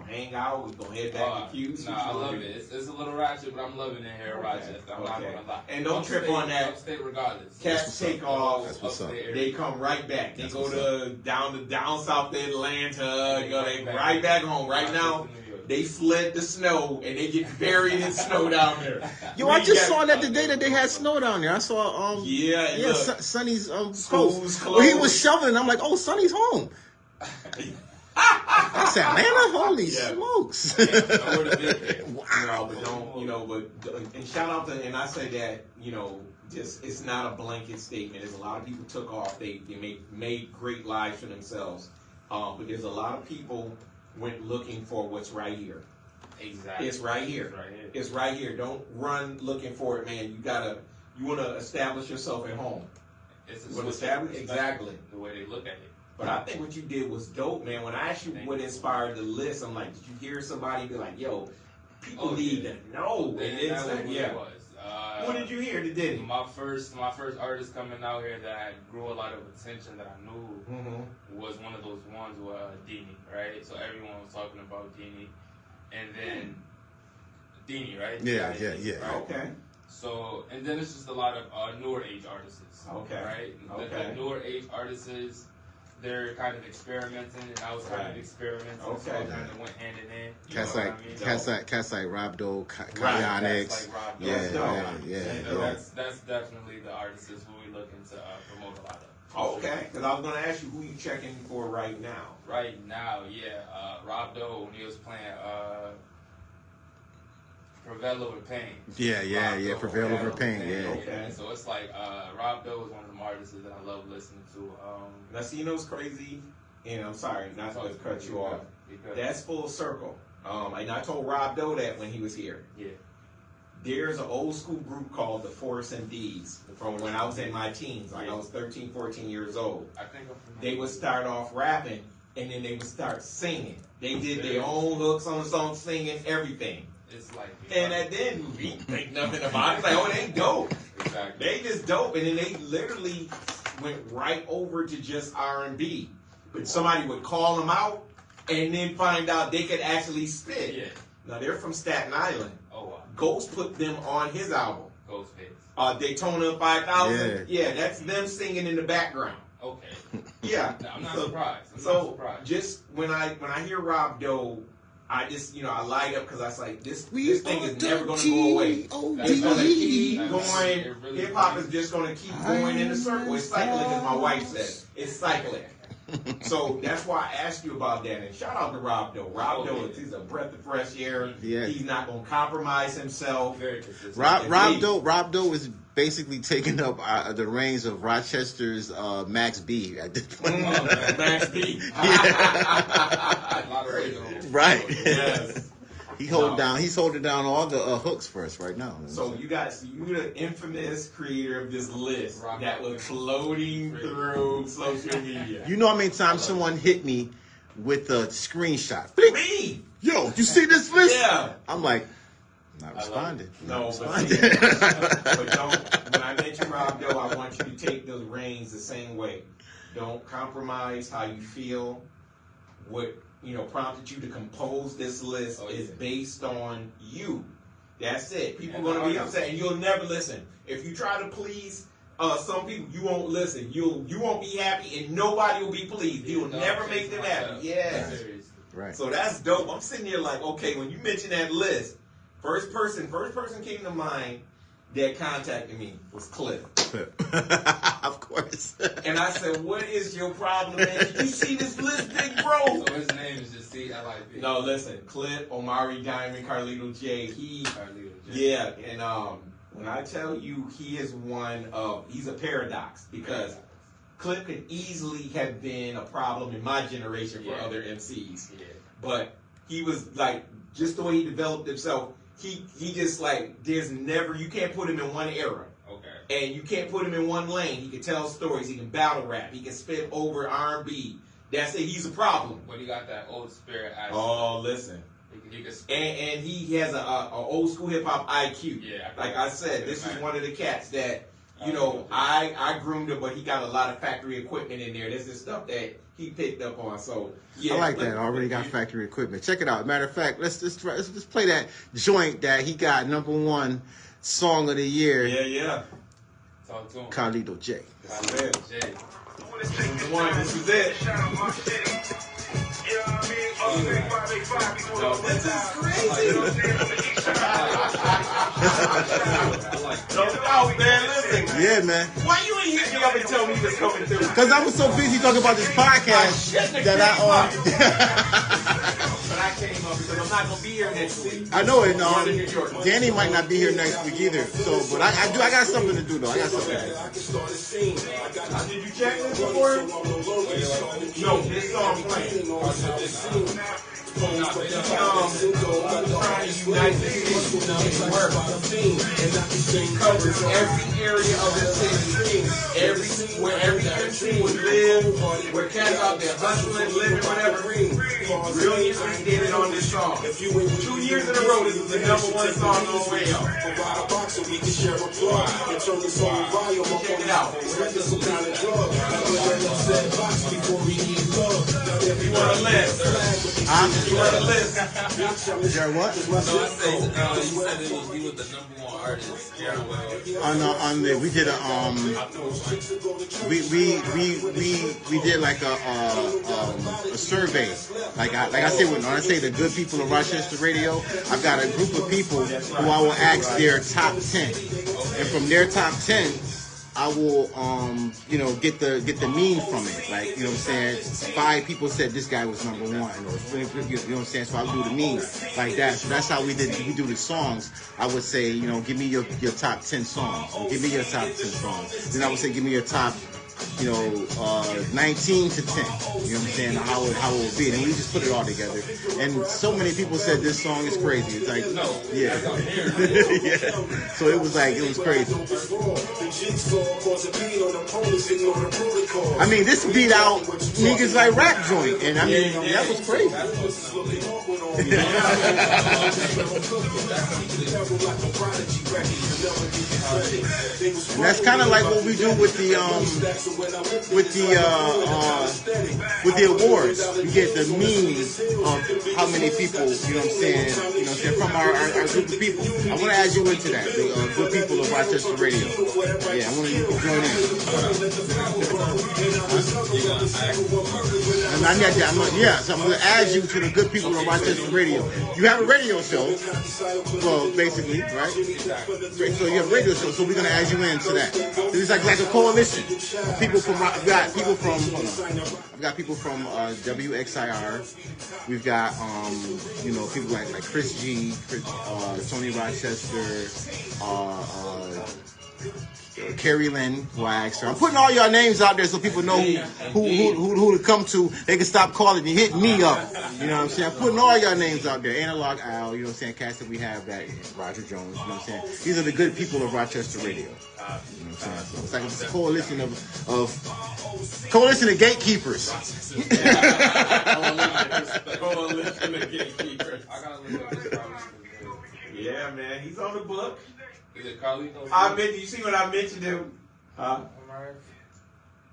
hang out? We gonna head back to Q's? Nah, I love it. It's a little ratchet, but I'm loving it here in Rochester. I'm not gonna lie. And don't trip on that. Upstate regardless. Cats take off. That's what's up. They come right back. They That's go what's to down south to Atlanta. They right back home. Right now, they sled the snow and they get buried in snow down there. Yo, I just saw that the day that they had snow down there. I saw look, Sonny's schools post where he was shoveling. I'm like, oh, Sonny's home. I said, Atlanta, holy smokes! Wow, but and shout out to, and I say that, just it's not a blanket statement. There's a lot of people took off. They made great lives for themselves. But there's a lot of people went looking for what's right here. Exactly. It's right here. It's right here. Don't run looking for it, man. You want to establish yourself at home. It's exactly the way they look at it. But I think what you did was dope, man. When I asked you what inspired the list, I'm like, did you hear somebody be like, yo, people need to know? What did you hear that did it? My first artist coming out here that grew a lot of attention that I knew was one of those ones with Dini, right? So everyone was talking about Dini. And then Dini, right? Yeah. Right? Okay. So, and then it's just a lot of newer age artists. Okay. Right? The newer age artists, they're kind of experimenting, and I was kind of experimenting. Okay. So it kind of went hand in hand. Cats like Rob Dole, Kyonics. That's definitely the artists who we looking to promote a lot of. Okay, because I was going to ask you who you checking for right now. Right now, Rob Dole, when he was playing Prevail Over Pain. Prevail Over Pain. Okay. So it's like Rob Dole is one of the artists that I love listening to. Now, see, you know what's crazy? And I'm sorry not to cut you off. That's full circle. And I told Rob Dole that when he was here. Yeah. There's an old school group called the Force and D's from when I was in my teens. Like I was 13, 14 years old. I think they would start off rapping and then they would start singing. They did their own hooks on the song, singing everything. It's like, and then we think nothing about it. It's like, oh, they dope. Exactly. They just dope. And then they literally went right over to just R&B. But somebody would call them out and then find out they could actually spit. Yeah. Now, they're from Staten Island. Oh, wow. Ghost put them on his album. Ghostface. Daytona 5000. Yeah, that's them singing in the background. Okay. Yeah. No, I'm not surprised. Just when I hear Rob Dole, I just, I light up because I was like, this thing is never going to go away. It's going to keep going. Hip hop is just going to keep going in a circle. It's cyclic, as my wife says. It's cyclic. So that's why I asked you about that. And shout out to Rob Dole. Rob Dole, he's a breath of fresh air. Yeah. He's not going to compromise himself. Very consistent. Rob Dole is basically taking up the reins of Rochester's Max B at this point. Max B. Right. Yes. He's holding down all the hooks for us right now. So you're the infamous creator of this list that was floating through social media. You know how many times someone hit me with a screenshot? Me! Yo, you see this list? Yeah. I'm like, not responding. But when I mention Rob Dole, I want you to take those reins the same way. Don't compromise how you feel. What prompted you to compose this list is based on you. That's it. People are going to be upset, and you'll never listen. If you try to please some people, you won't listen. You won't be happy, and nobody will be pleased. You'll never make them happy. Yeah. Right. So that's dope. I'm sitting here like, okay, when you mention that list, first person came to mind that contacted me was Cliff. Of course. And I said, what is your problem, man? Did you see this list, big bro? So his name is just C-L-I-P. No, listen. Cliff, Omari Diamond, Carlito J. And when I tell you he is he's a paradox because Cliff could easily have been a problem in my generation for other MCs. Yeah. But he was like, just the way he developed himself, he just like, you can't put him in one era. Okay. And you can't put him in one lane. He can tell stories. He can battle rap. He can spit over R&B. That's it. He's a problem. But he got that old spirit. Oh, listen. And he has a old school hip hop IQ. Yeah. Like I said, this is one of the cats that, I groomed him, but he got a lot of factory equipment in there. This is stuff that he picked up on. So yeah, I like that. I already got factory equipment. Check it out. Matter of fact, let's play that joint that he got #1 song of the year. Yeah. Talk to him. Carlito J. This is it. This is crazy. Yeah, man. Why you ain't hit me up and tell me this coming through? Because I was so busy talking about this podcast that But I came up because I'm not gonna be here next week. I know it. Danny might not be here next week either. So, but I got something to do though. I got something to do. Did you check this before? No, this song playing. trying to unite the city and work. He covers every area of the city, where every country would live, where cats out there hustling, living, whatever. Brilliantly did it on this song. 2 years in a row, this is the #1 song on WAYO. Check it out. You want a list? You want a list? Is there what? No, I say, you said he was the #1 artist. On the we did a we did like a survey. Like I say, when I say the good people of Rochester Radio, I've got a group of people who I will ask their top 10, and from their top 10, I will get the mean from it. Like, you know what I'm saying? 5 people said this guy was #1, or you know what I'm saying? So I'll do the mean like that. So that's how we do the songs. I would say, give me your top 10 songs. Or give me your top 10 songs. Then I would say, give me your top 19 to 10. You know what I'm saying? How it would be. And we just put it all together. And so many people said this song is crazy. It's like, yeah. Yeah. So it was crazy. I mean, this beat out niggas like rap joint. And I mean, that was crazy. And that's kind of like what we do with the awards. We get the means of how many people, from our group of people. I want to add you into that, the good people of Rochester Radio. Yeah, I want you to join in. So I'm going to add you to the good people of Rochester Radio. You have a radio show, well, basically, right? So you have a radio show, so we're going to add you into that. It's like a coalition. People from I've got people from WXIR. We've got people like Chris G, Tony Rochester, Carrie Lynn, who I asked her. I'm putting all your names out there so people know who to come to. They can stop calling and hit me up. You know what I'm saying? I'm putting all your names out there. Analog Al, you know what I'm saying? Cast that we have that. Roger Jones, you know what I'm saying? These are the good people of Rochester Radio. You know what I'm saying? So it's like a coalition of gatekeepers. Coalition of gatekeepers. Yeah, man, he's on the book. Is it Carlito? You see what I mentioned him? Huh?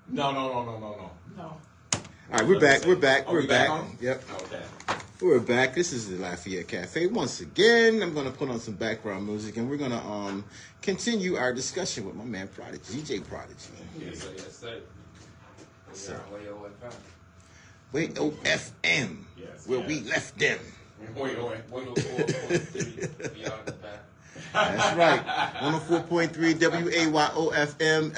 No. All right, we're back. We're back. Yep. Okay. We're back. This is the Lafayette Cafe. Once again, I'm going to put on some background music, and we're going to continue our discussion with my man Prodigy, DJ Prodigy. Yes, sir. So, WAYO FM, where we left them. 104.3 beyond the back. That's right. 104.3 WAYO FM,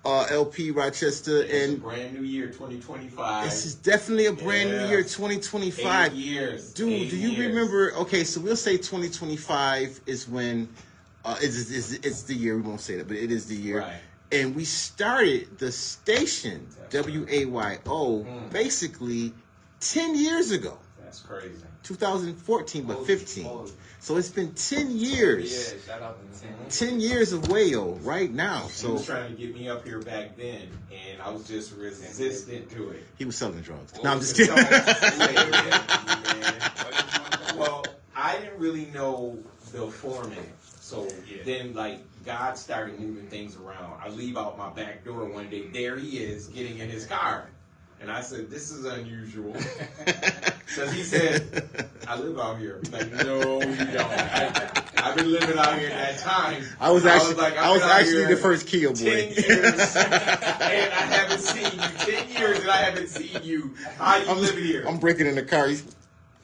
LP Rochester. And brand new year 2025. This is definitely a brand new year 2025. 8 years. Dude, do you remember? Okay, so we'll say 2025 is when it's the year. We won't say that, but it is the year. Right. And we started the station, WAYO, basically 10 years ago. That's crazy. 2014, but 15. So it's been 10 years. Yeah, shout out to 10 years of WAYO right now. So he was trying to get me up here back then, and I was just resistant to it. He was selling drugs. No, I'm just kidding. Well, I didn't really know the format. So then, God started moving things around. I leave out my back door one day. There he is, getting in his car. And I said, this is unusual. Because he said, I live out here. I'm like, no, you don't. I've been living out here at that time. I was actually the first Kia boy. 10 years, and I haven't seen you. 10 years, and I haven't seen you. How you living here? I'm breaking in the car.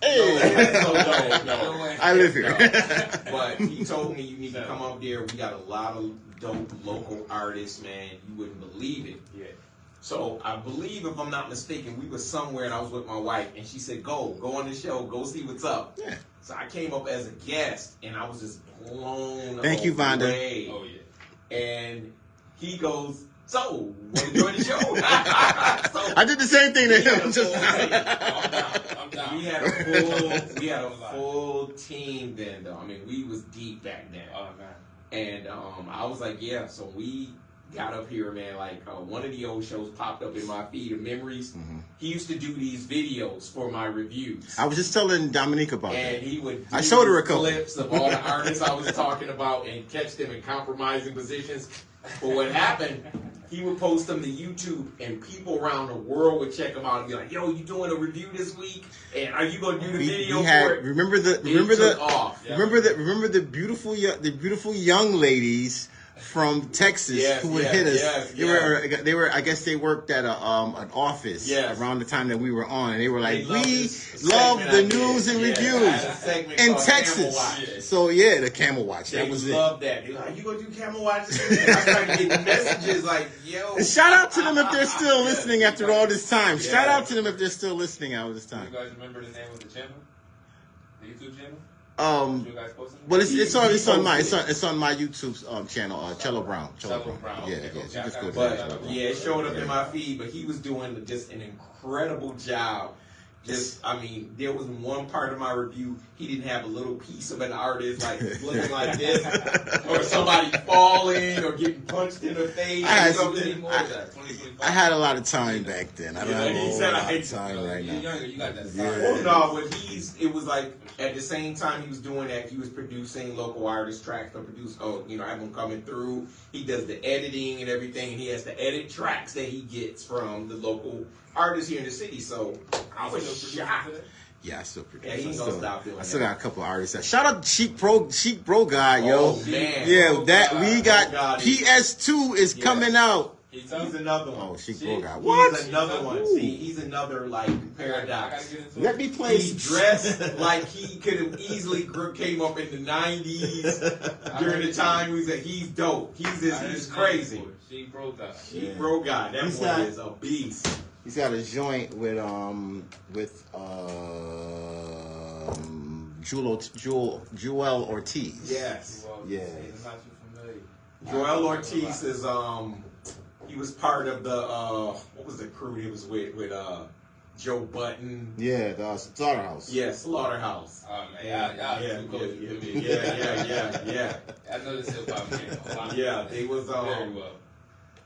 Hey, no. I live here. No. But he told me you need to come up there. We got a lot of dope local artists, man. You wouldn't believe it. Yeah. So I believe, if I'm not mistaken, we were somewhere and I was with my wife, and she said, go on the show, go see what's up. Yeah. So I came up as a guest, and I was just blown away. Thank you, Vonda. Oh, yeah. And he goes So, want to join the show? I did the same thing to him. We had a full team then, though. I mean, we was deep back then. Oh man. And I was like, yeah. So we got up here, man. Like one of the old shows popped up in my feed of memories. Mm-hmm. He used to do these videos for my reviews. I was just telling Dominique about that. And he would do I showed her a couple clips of all the artists I was talking about and catch them in compromising positions. But what happened, he would post them to YouTube, and people around the world would check them out and be like, "Yo, you doing a review this week? And are you gonna do the video for it?" Remember the beautiful young ladies from Texas who would hit us. They were. I guess they worked at an office around the time that we were on, and they were like, "We love the news and reviews in Texas." So the Camel Watch. That was it. Love that. They're like, "You gonna do Camel Watch?" I started getting messages like, "Yo." And shout out to them if they're still listening after all this time. Shout out to them if they're still listening all this time. You guys remember the name of the channel? The YouTube channel? Well, it's on my YouTube channel, Cello Brown. Yeah, just go to it showed up in my feed, but he was doing just an incredible job. I mean, there was one part of my review, he didn't have a little piece of an artist like looking like this, or somebody falling or getting punched in the face. I had a lot of time back then. I don't have a lot of time right now. You got that. Well, no, but it was like at the same time he was doing that, he was producing local artist tracks to produce. Album coming through. He does the editing and everything, and he has to edit tracks that he gets from the local artists here in the city. So I was shocked. Yeah, I still produce. Yeah, he ain't gonna stop doing that. I still got a couple of artists. Shout out to Chic Bro God, yo. Oh, man. Yeah, we got God, PS2 is coming out. He's another one. Oh, Chic Bro God. What? He's another one. See, he's another paradox. Let me play. He dressed like he could have easily came up in the 90s during the time he's dope. He's crazy. Chic Bro God. Chic Bro God. That one is a beast. He's got a joint with Joel Ortiz. Yes. Yeah. Joel Ortiz is he was part of the what was the crew he was with Joe Button. Yeah, the Slaughterhouse. Yeah, Slaughterhouse. Yeah. I know this hip-hop game. Yeah, they was very well.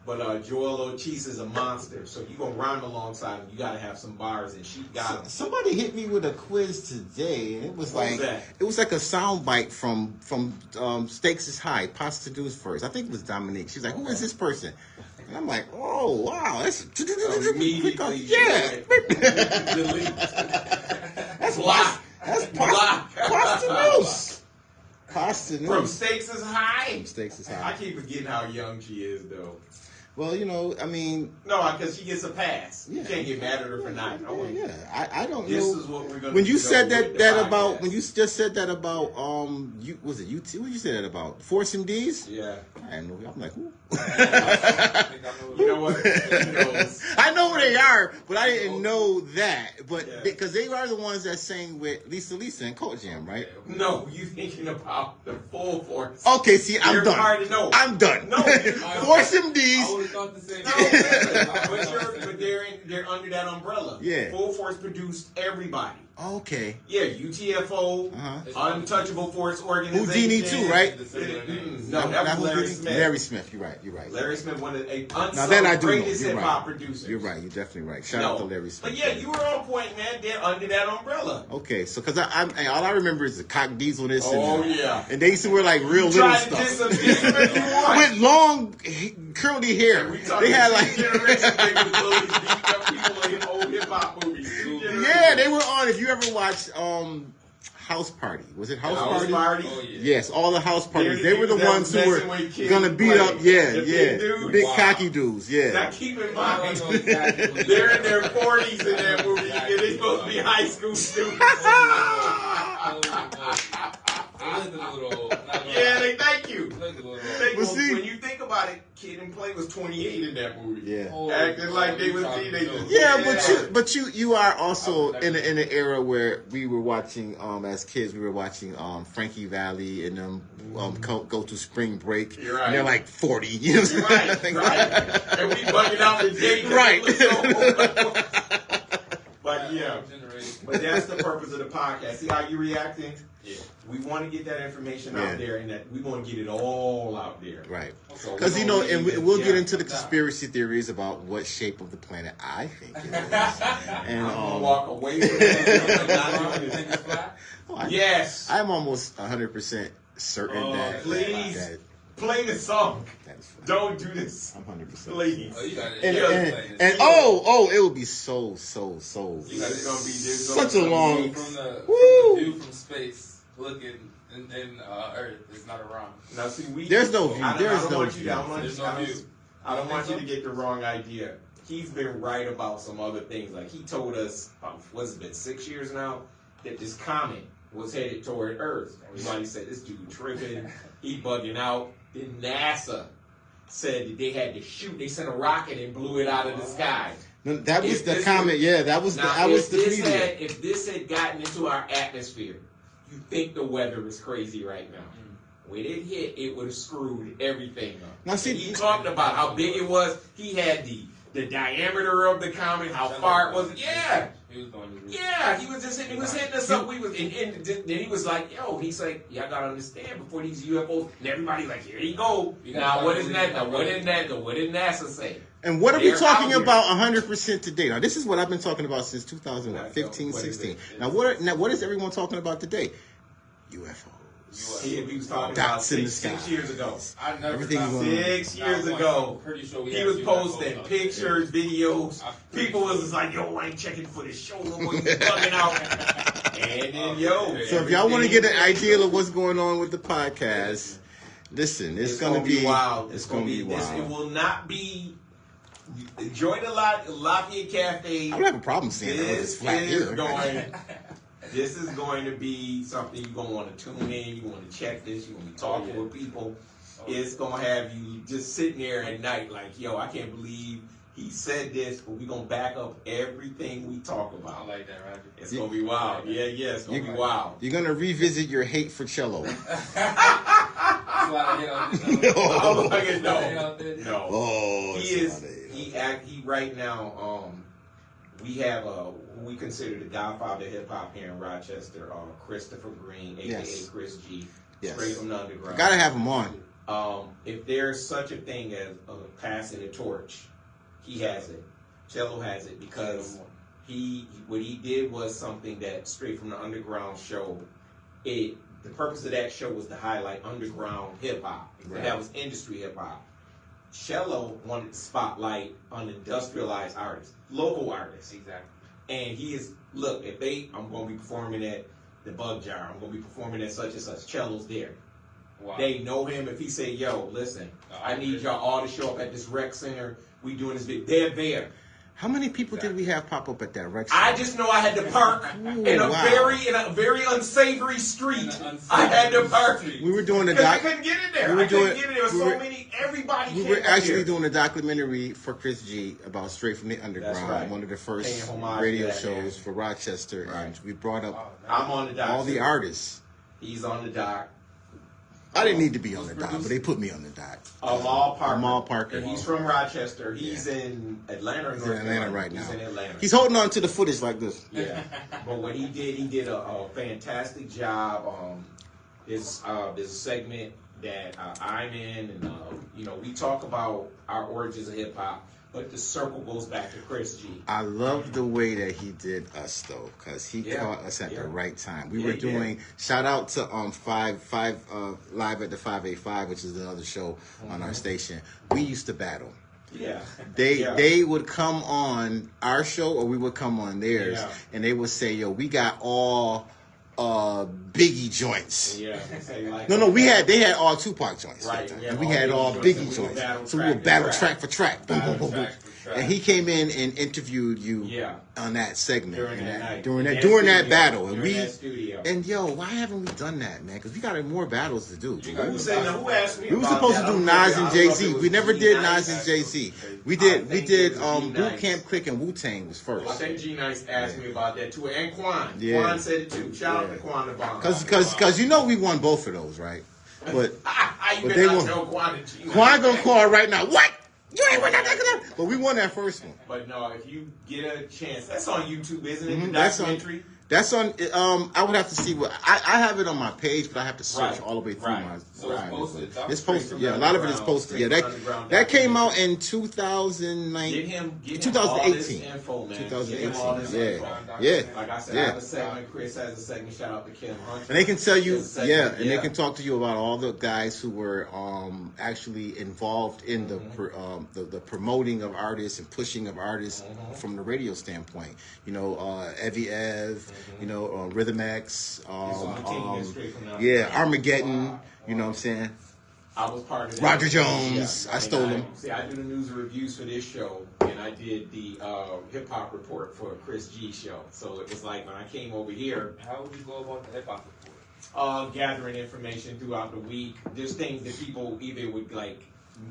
But Joel Ortiz is a monster, so you gonna rhyme alongside him. You gotta have some bars, and she got him. Somebody hit me with a quiz today, and it was What was that? it was like a soundbite from Stakes is High. Pasta Dudes First. I think it was Dominique. She's like, "Who is this person?" And I'm like, "Oh wow, that's Immediately, yeah." That's block. That's Pasta Dudes. Pasta Dudes. From Stakes is High. Stakes is I High. keep forgetting how young she is, though. Well, I mean, no, because she gets a pass. You can't get mad at her for not knowing. Yeah, I don't know. This is what we're gonna. When you said that podcast. about, when you just said that about, was it UT? What did you say that about? Force MDs? Yeah. I know. I'm like, who? You know what? He knows. I know where they are, but I didn't know that. But because they are the ones that sang with Lisa and Cold Jam, right? No, you thinking about the Full Force. Okay, see, I'm done. I'm done. No, Force MDs. Thought the same. But they're under that umbrella. Yeah. Full Force produced everybody. Okay. Yeah, UTFO, Untouchable Force Organization. Houdini too, right? No, that was Larry Smith. Larry Smith, you're right. Larry Smith, one of the now that I do greatest know. You're hip hop right. producers. You're right. You're definitely right. Shout out to Larry Smith. But yeah, you were on point, man. They're under that umbrella. Okay, so because all I remember is the cock diesel this. Oh, and, yeah. And they used to wear like real little stuff with long curly hair. They had like old hip hop movies. Yeah, they were on. If you ever watched House Party, was it House Party? Oh, yeah. Yes, all the house parties. They were the ones who were gonna beat up. Big cocky dudes. Yeah. Now keep in mind, they're in their 40s in that movie, and they're supposed to be high school students. Yeah, thank you. See, when you think about it, Kid and Play was 28 in that movie. Yeah. Acting like they was teenagers. Yeah, but you are also in an era where we were watching as kids, we were watching Frankie Valli and them go to spring break. You're right. And they're like 40. You know what I'm saying? Right. And we bugging out the date. Right. But yeah, but that's the purpose of the podcast. See how you reacting? Yeah. We want to get that information out there, and that we want to get it all out there. Right. Because so and we'll get into the conspiracy theories about what shape of the planet I think it is. And I'm gonna walk away from that. Yes. I'm almost 100% certain that. Please play the song. Don't do this. I'm 100%. Please. And it will be so. It's gonna be such a long. From the dude from space looking and Earth is not around. Now see, there's no view. I don't want you to get the wrong idea. He's been right about some other things. Like he told us, what's it been 6 years now, that this comet was headed toward Earth. Everybody said this dude tripping, he bugging out. Then NASA said that they had to shoot. They sent a rocket and blew it out of the sky. No, that was the comet. Yeah, that was the media. If this had gotten into our atmosphere, you think the weather is crazy right now. When it hit, it would have screwed everything up. Now, see, he talked about how big it was. He had the diameter of the comet, how far it was. Yeah. He was just hitting us up. Then he was like, yo, he's like, y'all gotta understand before these UFOs, and everybody's like, here you go. Now what is that? Now what did NASA say? And what are we talking about 100% today? Now this is what I've been talking about since 2015, 16. Now what is everyone talking about today? UFOs. He was talking about 6 years ago. Everything 6 years ago. He was posting pictures, videos. People was just like, yo, I ain't checking for the show no more. You bugging out. And then, so if y'all want to get an idea of what's going on with the podcast, listen, it's going to be wild. It's going to be wild. It will not be. Enjoy the Lafayette Cafe. I don't have a problem seeing this flat here. This is going to be something you're going to want to tune in. You want to check this. You want to be talking with people. It's going to have you just sitting there at night like, yo, I can't believe he said this, but we're going to back up everything we talk about. I like that, Roger. It's going to be wild. Yeah, it's going to be wild. You're going to revisit your hate for cello. No. Oh, he right now, we have who we consider the godfather of hip-hop here in Rochester, Christopher Green, a.k.a. Chris G, straight from the underground. Gotta have him on. If there's such a thing as passing the torch, he has it. Cello has it because what he did was something that straight from the underground show. The purpose of that show was to highlight underground hip-hop. Right. That was industry hip-hop. Cello wanted to spotlight on industrialized artists, local artists. Exactly. And he is, I'm going to be performing at the Bug Jar. I'm going to be performing at such and such. Cello's there. Wow. They know him. If he say, yo, listen, I need y'all all to show up at this rec center. We doing this bit. They're there. How many people did we have pop up at that rec center? I just know I had to park in a very unsavory street. I had to park. We were doing I couldn't get in there. There was so many. Everybody. We were actually doing a documentary for Chris G about Straight from the Underground, one of the first radio shows for Rochester, and we brought up I'm on the doc, all the artists. He's on the dock. I didn't need to be on the dock, but they put me on the dock. Amal Parker. He's from Rochester. He's in Atlanta. He's in Atlanta right now. He's in Atlanta. He's holding on to the footage like this. Yeah. But what he did a fantastic job. There's a segment that I'm in, and we talk about our origins of hip hop. But the circle goes back to Chris G. I love the way that he did us though, because he caught us at the right time. We were doing shout out to five live at the 585, which is another show on our station. We used to battle. Yeah. They would come on our show or we would come on theirs, and they would say, "Yo, we got all Biggie joints." Yeah. No, they had all Tupac joints. Right. And we had all Biggie joints. So we would battle track for track. Boom, boom, boom, boom. and he came in and interviewed you on that segment during that battle, and why haven't we done that, man? Because we got more battles to do. Who asked me? We were supposed to do Nas and Jay-Z. We never did Nas and Jay-Z. We did Boot Camp Click and Wu-Tang was first. I think G Nice asked me about that too, and Quan. Quan said it too. Shout out to Quan the Bomb. Because you know we won both of those, right? But they won. Quan gonna call right now. What? You ain't won that. But we won that first one. But no, if you get a chance, that's on YouTube, isn't it? The documentary. That's on. I would have to see what I have it on my page, but I have to search all the way through my. So it's posted. It's posted. Yeah, a lot of it is posted. Yeah, that came out in 2019. Get 2018. Info, man. 2018. Yeah. Like I said, I have a segment. Chris has a segment. Shout out to Kim Hunter. And they can tell you, they can talk to you about all the guys who were actually involved in the promoting of artists and pushing of artists from the radio standpoint. You know, Evie Ev. You know, Rhythm X, Armageddon, you know what I'm saying? I was part of that. Roger Jones, I stole him. See, I do the news and reviews for this show, and I did the hip-hop report for Chris G show. So it was like when I came over here. How would you go about the hip-hop report? Gathering information throughout the week. There's things that people either would like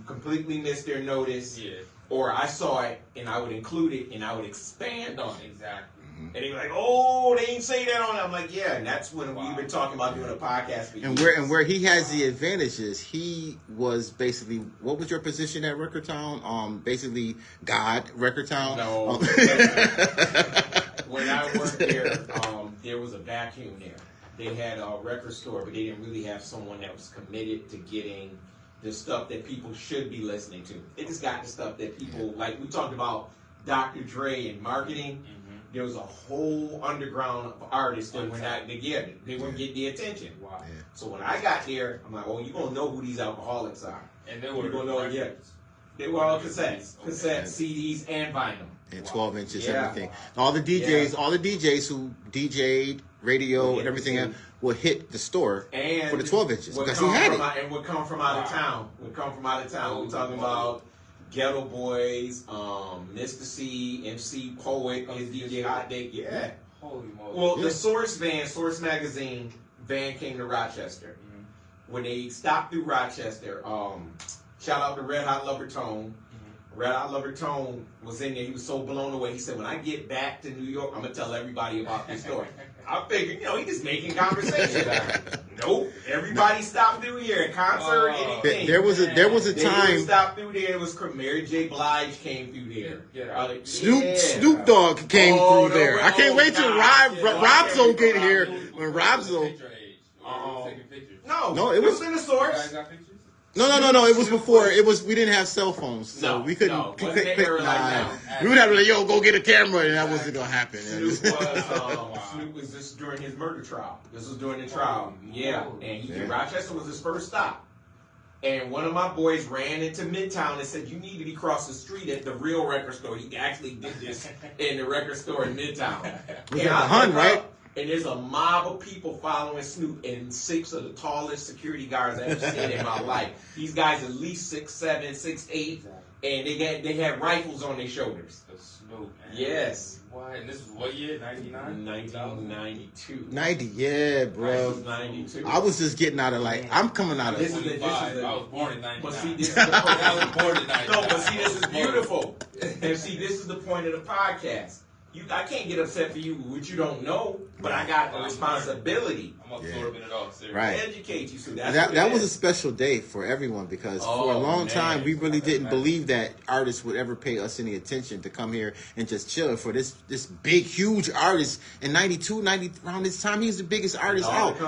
completely miss their notice, or I saw it and I would include it and I would expand on it. Exactly. And they were like, "Oh, they didn't say that on it." I'm like, "Yeah," and that's when we've been talking about doing a podcast. For and where he has the advantages, he was basically, what was your position at Record Town? Basically, God Record Town. No. When I worked there was a vacuum there. They had a record store, but they didn't really have someone that was committed to getting the stuff that people should be listening to. They just got the stuff that people like. We talked about Dr. Dre and marketing. There was a whole underground of artists that were not together. They wouldn't get the attention. Wow. Yeah. So when I got there, I'm like, "Oh, you're gonna know who these alcoholics are." And they were gonna know, they were all cassettes, CDs, and vinyl. And 12 inches, everything. All the DJs who DJ'd radio and everything else will hit the store for the 12 inches because he had it. And would come from out of town. We're talking about Ghetto Boys, Mr. C, MC Poet, his DJ Hot Day. Yeah. Holy moly. Well, the Source Magazine van came to Rochester. When they stopped through Rochester, shout out to Red Hot Lover Tone. Red Hot Lover Tone was in there. He was so blown away. He said, "When I get back to New York, I'm going to tell everybody about this story." I figured, he just making conversation. Nope. Everybody stopped through here. Concert, anything. There was a time. They stopped through there. It was Mary J. Blige came through there. Snoop Dogg came through there. I can't wait till Robzo get here. When Robzo. No, it was in the Source. No. It was before. We didn't have cell phones, so we couldn't. We would have to like, go get a camera, and that wasn't gonna happen. Snoop was just during his murder trial. This was during the trial. And Rochester was his first stop. And one of my boys ran into Midtown and said, "You need to be across the street at the real record store." He actually did this in the record store in Midtown. Was that the Hun, right? And there's a mob of people following Snoop, and 6 of the tallest security guards I've ever seen in my life. These guys at least 6'7", 6'8", and they had rifles on their shoulders. Snoop, man. Yes. Why? And this is what year? 99? 1992. 90, yeah, bro. 92. I was just getting out of I'm coming out of. I was born in 99. But see, this is the I was born in 99. No, but see, this is beautiful. And see, this is the point of the podcast. I can't get upset for you, which you don't know, but I got a responsibility. I'm absorbing it all, seriously. Right. Educate you. So that was a special day for everyone because for a long time we really didn't believe that artists would ever pay us any attention to come here and just chill. For this big, huge artist in 92, 90, around this time, he was the biggest artist out.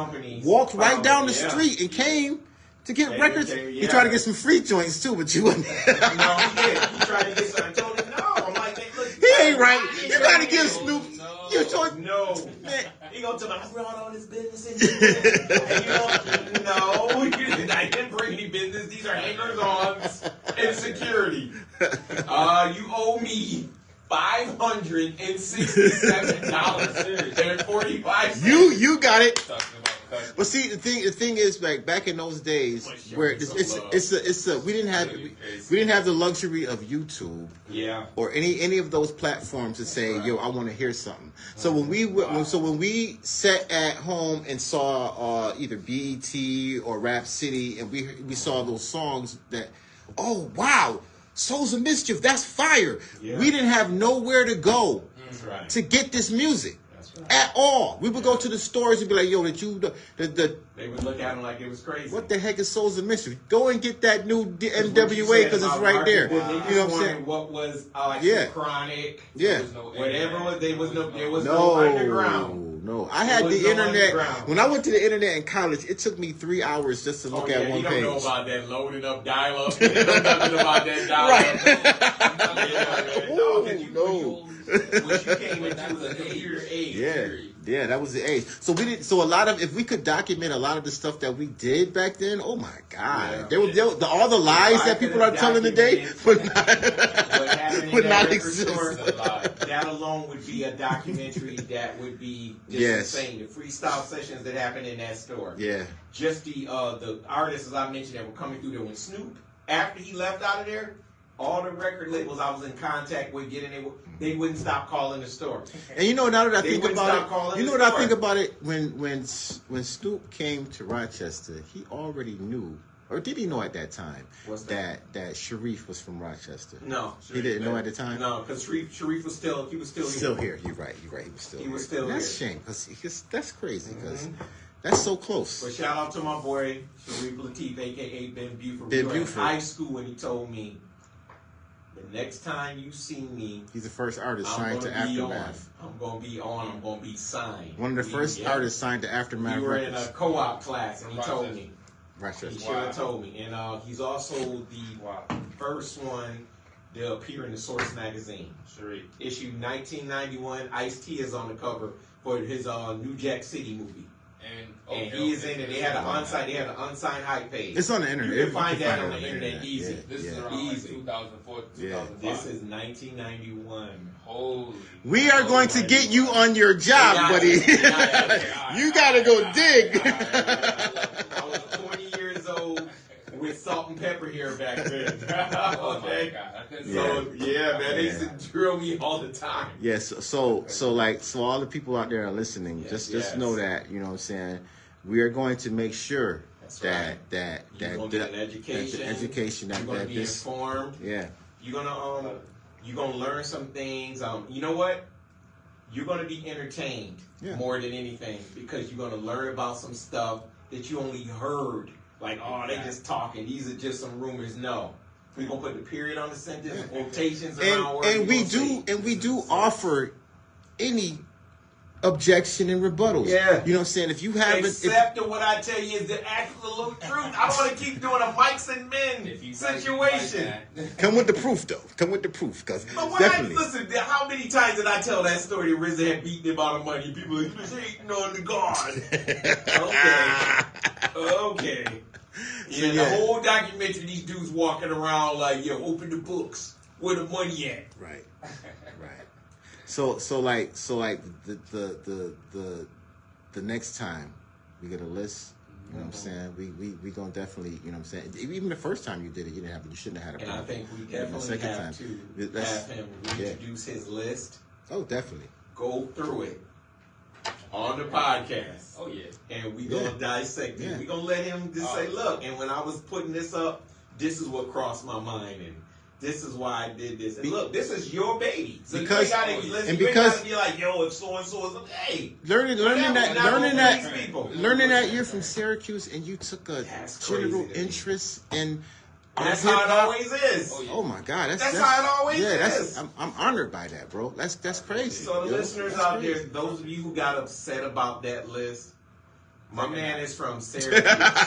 Walked right down the street and came to get records. He tried to get some free joints too, but you wouldn't. No, he did. He tried to get some. I told him no. I'm like, look, he ain't right. You gotta give Snoop. No. He gonna tell me I brought all this business in here. No, I didn't bring any business. These are hangers-ons and security. You owe me $567 and 45 cents. You got it. But see, the thing is, like back in those days, where we didn't have the luxury of YouTube, or any of those platforms to say, yo, I want to hear something. So when we sat at home and saw either BET or Rap City, and we saw those songs that, oh wow, Souls of Mischief, that's fire. Yeah. We didn't have nowhere to go to get this music. At all. We would go to the stores and be like, yo, they would look at them like it was crazy. What the heck is Souls of Mischief? Go and get that new NWA because it's right there. You know what I'm saying? What was Chronic? Yeah. Whatever was, there was no underground. No, I had the internet. When I went to the internet in college, it took me 3 hours just to look at one page. You don't know about that loading up dial-up. You don't know nothing about that dial-up. Right. No. When you came into the your age. Yeah, that was the age. So we did. So a lot of, if we could document a lot of the stuff that we did back then, oh my God, all the lies that people are telling today would not exist. That alone would be a documentary that would be just insane. The freestyle sessions that happened in that store. Yeah. Just the artists, as I mentioned, that were coming through there. When Snoop, after he left out of there, all the record labels I was in contact with they wouldn't stop calling the store. And you know, now that I think about it, when Snoop came to Rochester, he already knew, or did he know at that time that Sharif was from Rochester? No, he didn't know at the time. No, because Sharif was still here. You're right. He was still here. That's a shame because that's crazy because. That's so close. But shout out to my boy Sharif Lateef, aka Ben Buford. We were in high school when he told me, the next time you see me, he's the first artist signed to Aftermath. I'm going to be on. I'm going to be signed. One of the first artists signed to Aftermath. We were in a co-op class, and he told me. Rochester. He should have told me. And he's also the first one to appear in the Source magazine. Issue 1991. Ice-T is on the cover for his New Jack City movie. And he is in it. They had an unsigned hype page. It's on the internet. You can find that on the internet easy. This is around 2004, 2005. This is 1991. Holy. We are going to get you on your job, buddy. You gotta go dig. I was 20 years old with salt and pepper hair back then. Okay. So man, they used to drill me all the time. Yes. So all the people out there are listening. Just know that, you know what I'm saying, we are going to make sure that you're gonna get an education. You're gonna be informed. Yeah. You're gonna learn some things. You know what? You're gonna be entertained more than anything because you're gonna learn about some stuff that you only heard. Like, they just talking. These are just some rumors. No. We're going to put the period on the sentence, quotations around words. And we do offer any objection and rebuttals. Yeah. You know what I'm saying? If you haven't... Except what I tell you is the absolute truth. I don't want to keep doing a Mikes and Men situation. Come with the proof, though. Come with the proof, because definitely... Listen, how many times did I tell that story that RZA had beaten him out of money? People like, he's hating on the God. Okay. So, the whole documentary, these dudes walking around like, open the books. Where the money at? Right. So like the next time we get a list, you know what I'm saying? We gonna definitely, you know what I'm saying? Even the first time you did it, you shouldn't have had a problem. And I think we definitely have to have him reintroduce his list. Oh, definitely. Go through it on the podcast. Oh yeah. And we gonna dissect it. We gonna let him just say, look, and when I was putting this up, this is what crossed my mind, and this is why I did this. And look, this is your baby. So you ain't gotta be like, if so and so is hey. Learning that you're from Syracuse and you took a general interest in. That's how it always is. Oh my God, that's how it always is. I'm honored by that, bro. That's crazy. So the listeners out there, those of you who got upset about that list, my man is from Syracuse.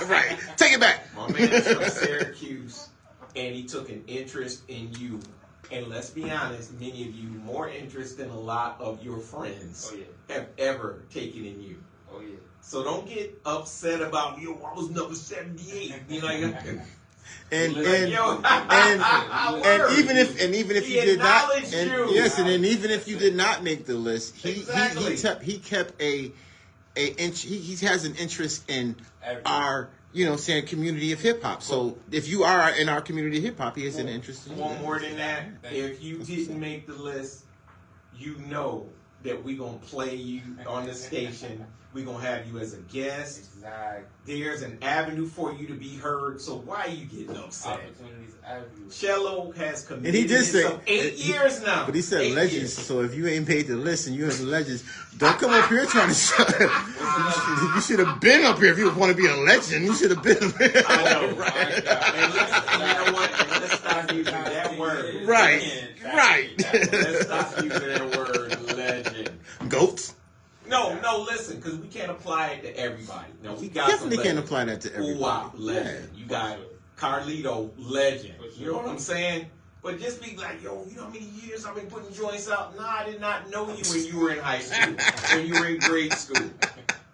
Right, take it back. My man is from Syracuse, and he took an interest in you. And let's be honest, many of you more interest than a lot of your friends have ever taken in you. Oh yeah. So don't get upset about I was number 78. And even if you did not, and even if you did not make the list, he kept a he has an interest in our, saying community of hip hop. So if you are in our community of hip hop, he has an interest in one more than that. If you didn't make the list, you know that we're going to play you on the station. We're going to have you as a guest. Exactly. There's an avenue for you to be heard. So why are you getting upset? Opportunities everywhere. Cello has committed And he did say 8 years now. But he said 8 legends. years. So if you ain't paid to listen, you as legends, don't come up here trying to. You should have been up here if you want to be a legend. You should have been up here. I know, right? And you know what? And let's stop using that word. Right. Let's stop using that word, legend. Goats. No, listen, because we can't apply it to everybody. No, we got Definitely some can't legends. apply that to everybody. Ooh, legend. Yeah. You got Carlito, legend. You know what I'm saying? But just be like, yo, you know how many years I've been putting joints out? Nah, I did not know you when you were in high school, when you were in grade school.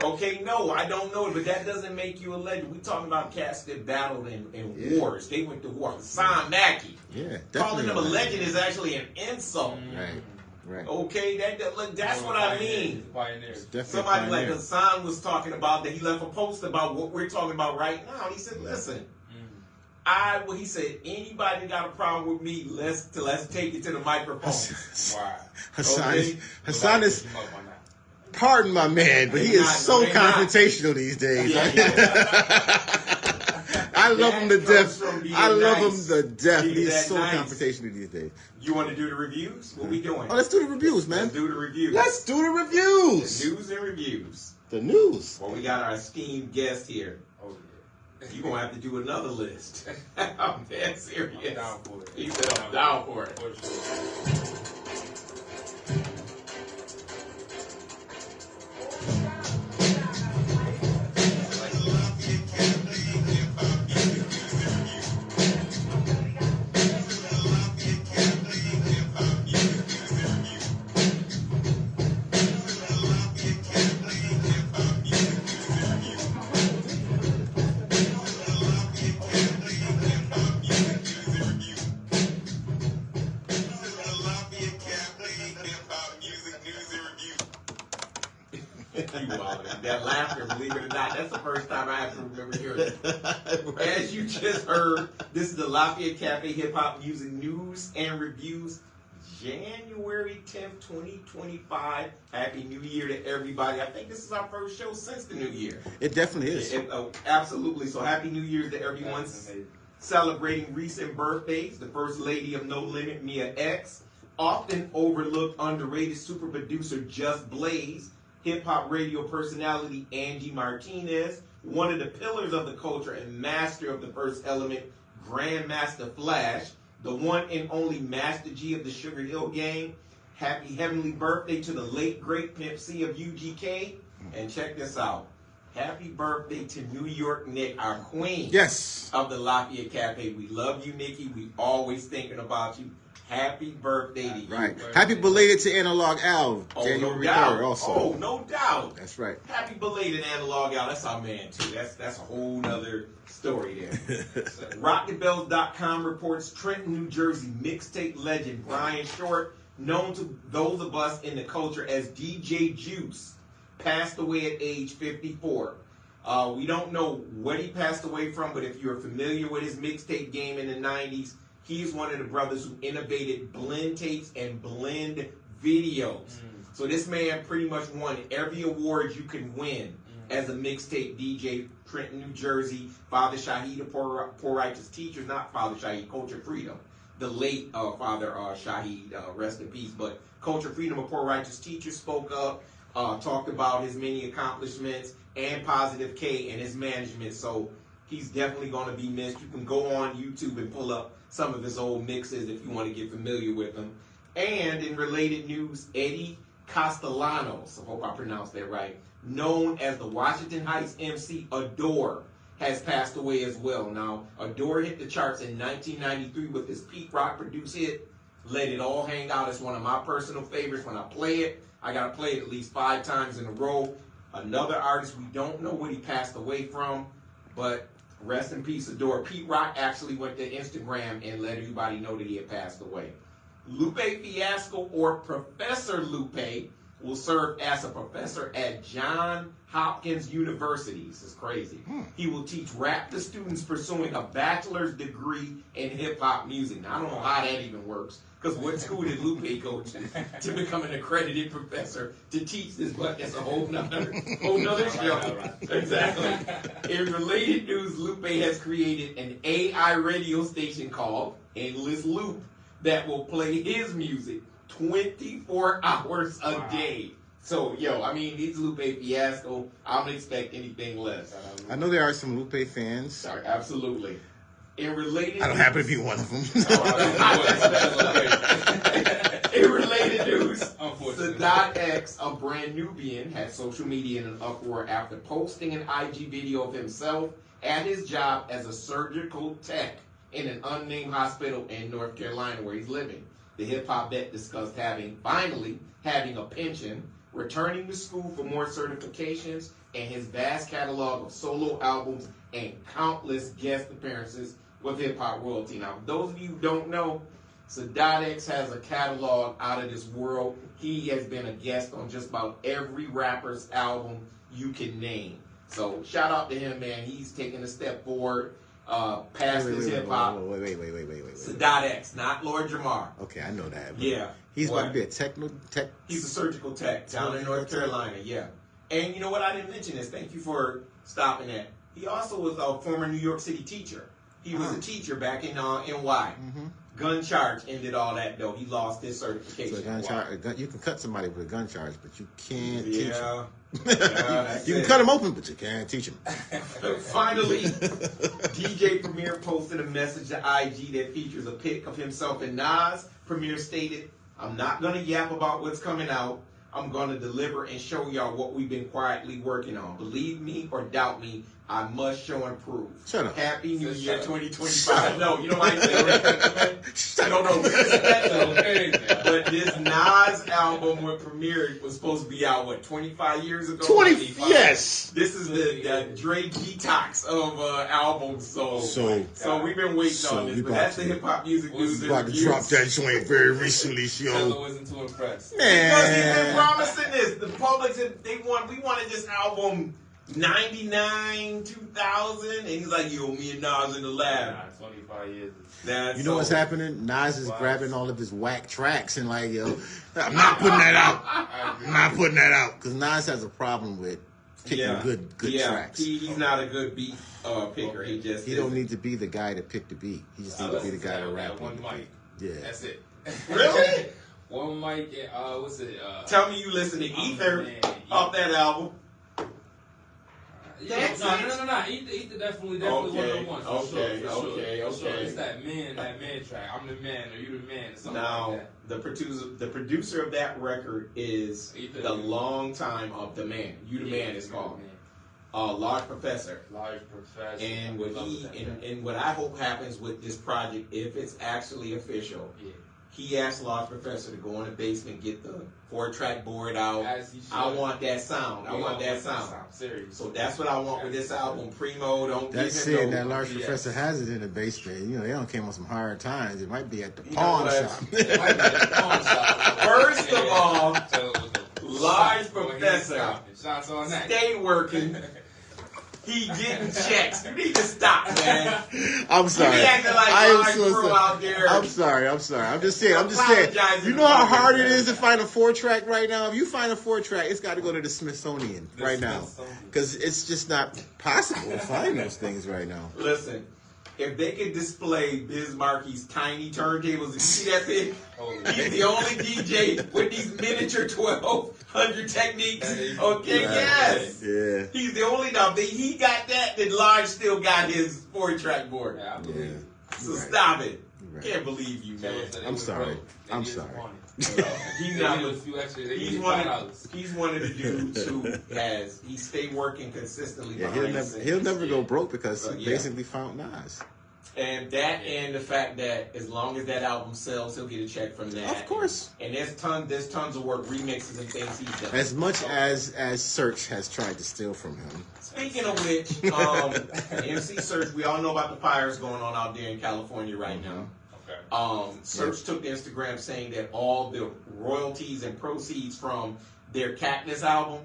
Okay, no, I don't know it, but that doesn't make you a legend. We talking about cats that battled in wars. They went to war. Hassan Mackey. Yeah, Calling him a legend is actually an insult. Right. Okay, that's what I mean. Definitely Somebody like Hassan was talking about that. He left a post about what we're talking about right now. He said, listen, he said, anybody got a problem with me, let's take it to the microphone. Wow. Hassan is, pardon my man, but he is so confrontational these days. I love him to death. I love him to death. He's so confrontational these days. You want to do the reviews? What we doing? Oh, let's do the reviews, man. Let's do the reviews. Let's do the reviews. The news and reviews. The news. Well, we got our esteemed guest here. Oh, yeah. You're going to have to do another list. I'm dead serious. I'm down for it. He said, I'm down for it. For sure. That laughter, believe it or not, that's the first time I have to remember hearing it. As you just heard, this is the Lafayette Cafe Hip Hop Music News and Reviews, January 10th, 2025. Happy New Year to everybody. I think this is our first show since the new year. It definitely is. Absolutely. So Happy New Year to everyone celebrating recent birthdays. The First Lady of No Limit, Mia X. Often overlooked, underrated super producer Just Blaze. Hip-hop radio personality Angie Martinez, one of the pillars of the culture and master of the first element, Grandmaster Flash, the one and only Master G of the Sugar Hill Gang. Happy heavenly birthday to the late, great Pimp C of UGK. And check this out. Happy birthday to New York Nick, our queen of the Lafayette Cafe. We love you, Nikki. We always thinking about you. Happy birthday to you. Right. Happy belated to Analog Al. January 3rd also. Oh, no doubt. That's right. Happy belated Analog Al. That's our man, too. That's a whole nother story there. RockTheBells.com reports Trenton, New Jersey mixtape legend Brian Short, known to those of us in the culture as DJ Juice, passed away at age 54. We don't know what he passed away from, but if you're familiar with his mixtape game in the 90s, he's one of the brothers who innovated blend tapes and blend videos. So this man pretty much won every award you can win as a mixtape DJ. Trenton, New Jersey. Father Shaheed of Poor Righteous Teachers, not Father Shaheed, Culture Freedom. The late Father Shaheed, rest in peace. But Culture Freedom of Poor Righteous Teachers spoke up, talked about his many accomplishments and Positive K and his management. So he's definitely going to be missed. You can go on YouTube and pull up some of his old mixes if you want to get familiar with him. And in related news, Eddie Castellanos, I hope I pronounced that right, known as the Washington Heights MC Adore, has passed away as well. Now, Adore hit the charts in 1993 with his Pete Rock produced hit, Let It All Hang Out. It's one of my personal favorites. When I play it, I got to play it at least 5 times in a row. Another artist, we don't know what he passed away from, but rest in peace, Adore. Pete Rock actually went to Instagram and let everybody know that he had passed away. Lupe Fiasco, or Professor Lupe, will serve as a professor at Johns Hopkins University. This is crazy. He will teach rap to students pursuing a bachelor's degree in hip-hop music. Now, I don't know how that even works, because what school did Lupe go to become an accredited professor to teach this? But that's a whole nother show. Right. Exactly. In related news, Lupe has created an AI radio station called Endless Loop that will play his music 24 hours a day. So, I mean, it's Lupe fiasco. I don't expect anything less. I know there are some Lupe fans. Sorry, absolutely. In related I don't happen to be one of them. In related news, Sadat X, a brand Nubian, had social media in an uproar after posting an IG video of himself at his job as a surgical tech in an unnamed hospital in North Carolina where he's living. The hip-hop vet discussed finally having a pension, returning to school for more certifications, and his vast catalog of solo albums and countless guest appearances with hip-hop royalty. Now, those of you who don't know, Sadat X has a catalog out of this world. He has been a guest on just about every rapper's album you can name. So, shout out to him, man. He's taking a step forward. Past his hip hop. Wait. Sadat X, not Lord Jamar. Okay, I know that. Yeah. He's about to be a tech. He's a surgical tech down in North Carolina, yeah. And you know what? I didn't mention this. Thank you for stopping that. He also was a former New York City teacher. He was a teacher back in NY. Mm-hmm. Gun charge ended all that, though. He lost his certification. So you can cut somebody with a gun charge, but you can't teach them. Yeah, you can cut them open, but you can't teach them. Finally, DJ Premier posted a message to IG that features a pic of himself and Nas. Premier stated, "I'm not going to yap about what's coming out. I'm going to deliver and show y'all what we've been quietly working on. Believe me or doubt me, I must show and prove." Shut up. Happy New Year 2025. No, you know what I said? No. But this Nas album when premiered was supposed to be out, 25 years ago? 20, yes. This is the Dre detox of albums. So we've been waiting on this. But that's the hip-hop music news. About to drop that joint very recently, Taylor wasn't too impressed. Man. Because he's been promising this. The public said we wanted this album 99, 2000, and he's like, "Yo, me and Nas in the lab." 25 years. You know what's happening? Nas is grabbing all of his whack tracks and like, yo, I'm not putting that out. I'm not putting that out. Because Nas has a problem with picking good tracks. He's not a good beat picker. He don't need to be the guy to pick the beat. He just needs to be the guy to rap one mic. Yeah. That's it. Really? One mic. What's it? Tell me you listen to Ether off that album. No. Ether definitely one of the ones. For sure. It's that man track. I'm the man, or you the man, or something like that. The producer of that record is Ether, the long time of the man. You the man is called. Large Professor. And what I hope happens with this project, if it's actually official, he asked Large Professor to go in the basement, get the 4-track board out. I want that sound. Serious. So that's what I want with this album. Primo, don't give him saying that Large Professor has it in the basement. You know, they don't came on some hard times. It might be at the pawn shop. First of all, Large Professor, stay working. He getting checks. You need to stop, man. I'm sorry. You be acting like I am so sorry. Out there. I'm sorry. I'm just saying. You know how hard it is to find a 4-track right now? If you find a 4-track, it's got to go to the Smithsonian right now. Because it's just not possible to find those things right now. Listen, if they could display Biz Markie's tiny turntables, you see that thing? He's the only DJ with these miniature 1200 techniques. Okay, yes. Yeah. He's the only he got that, then Large still got his 4-track board. Yeah, I believe it. So stop it. Can't believe you, man. I'm sorry. He's one of the dudes who he stayed working consistently. He'll never go broke because he basically found Nas. And the fact that as long as that album sells, he'll get a check from that. Of course. And there's tons of work, remixes and things he's done. As much as Search has tried to steal from him. Speaking of which, MC Search, we all know about the fires going on out there in California right now. Okay. Search took to Instagram saying that all the royalties and proceeds from their Cactus album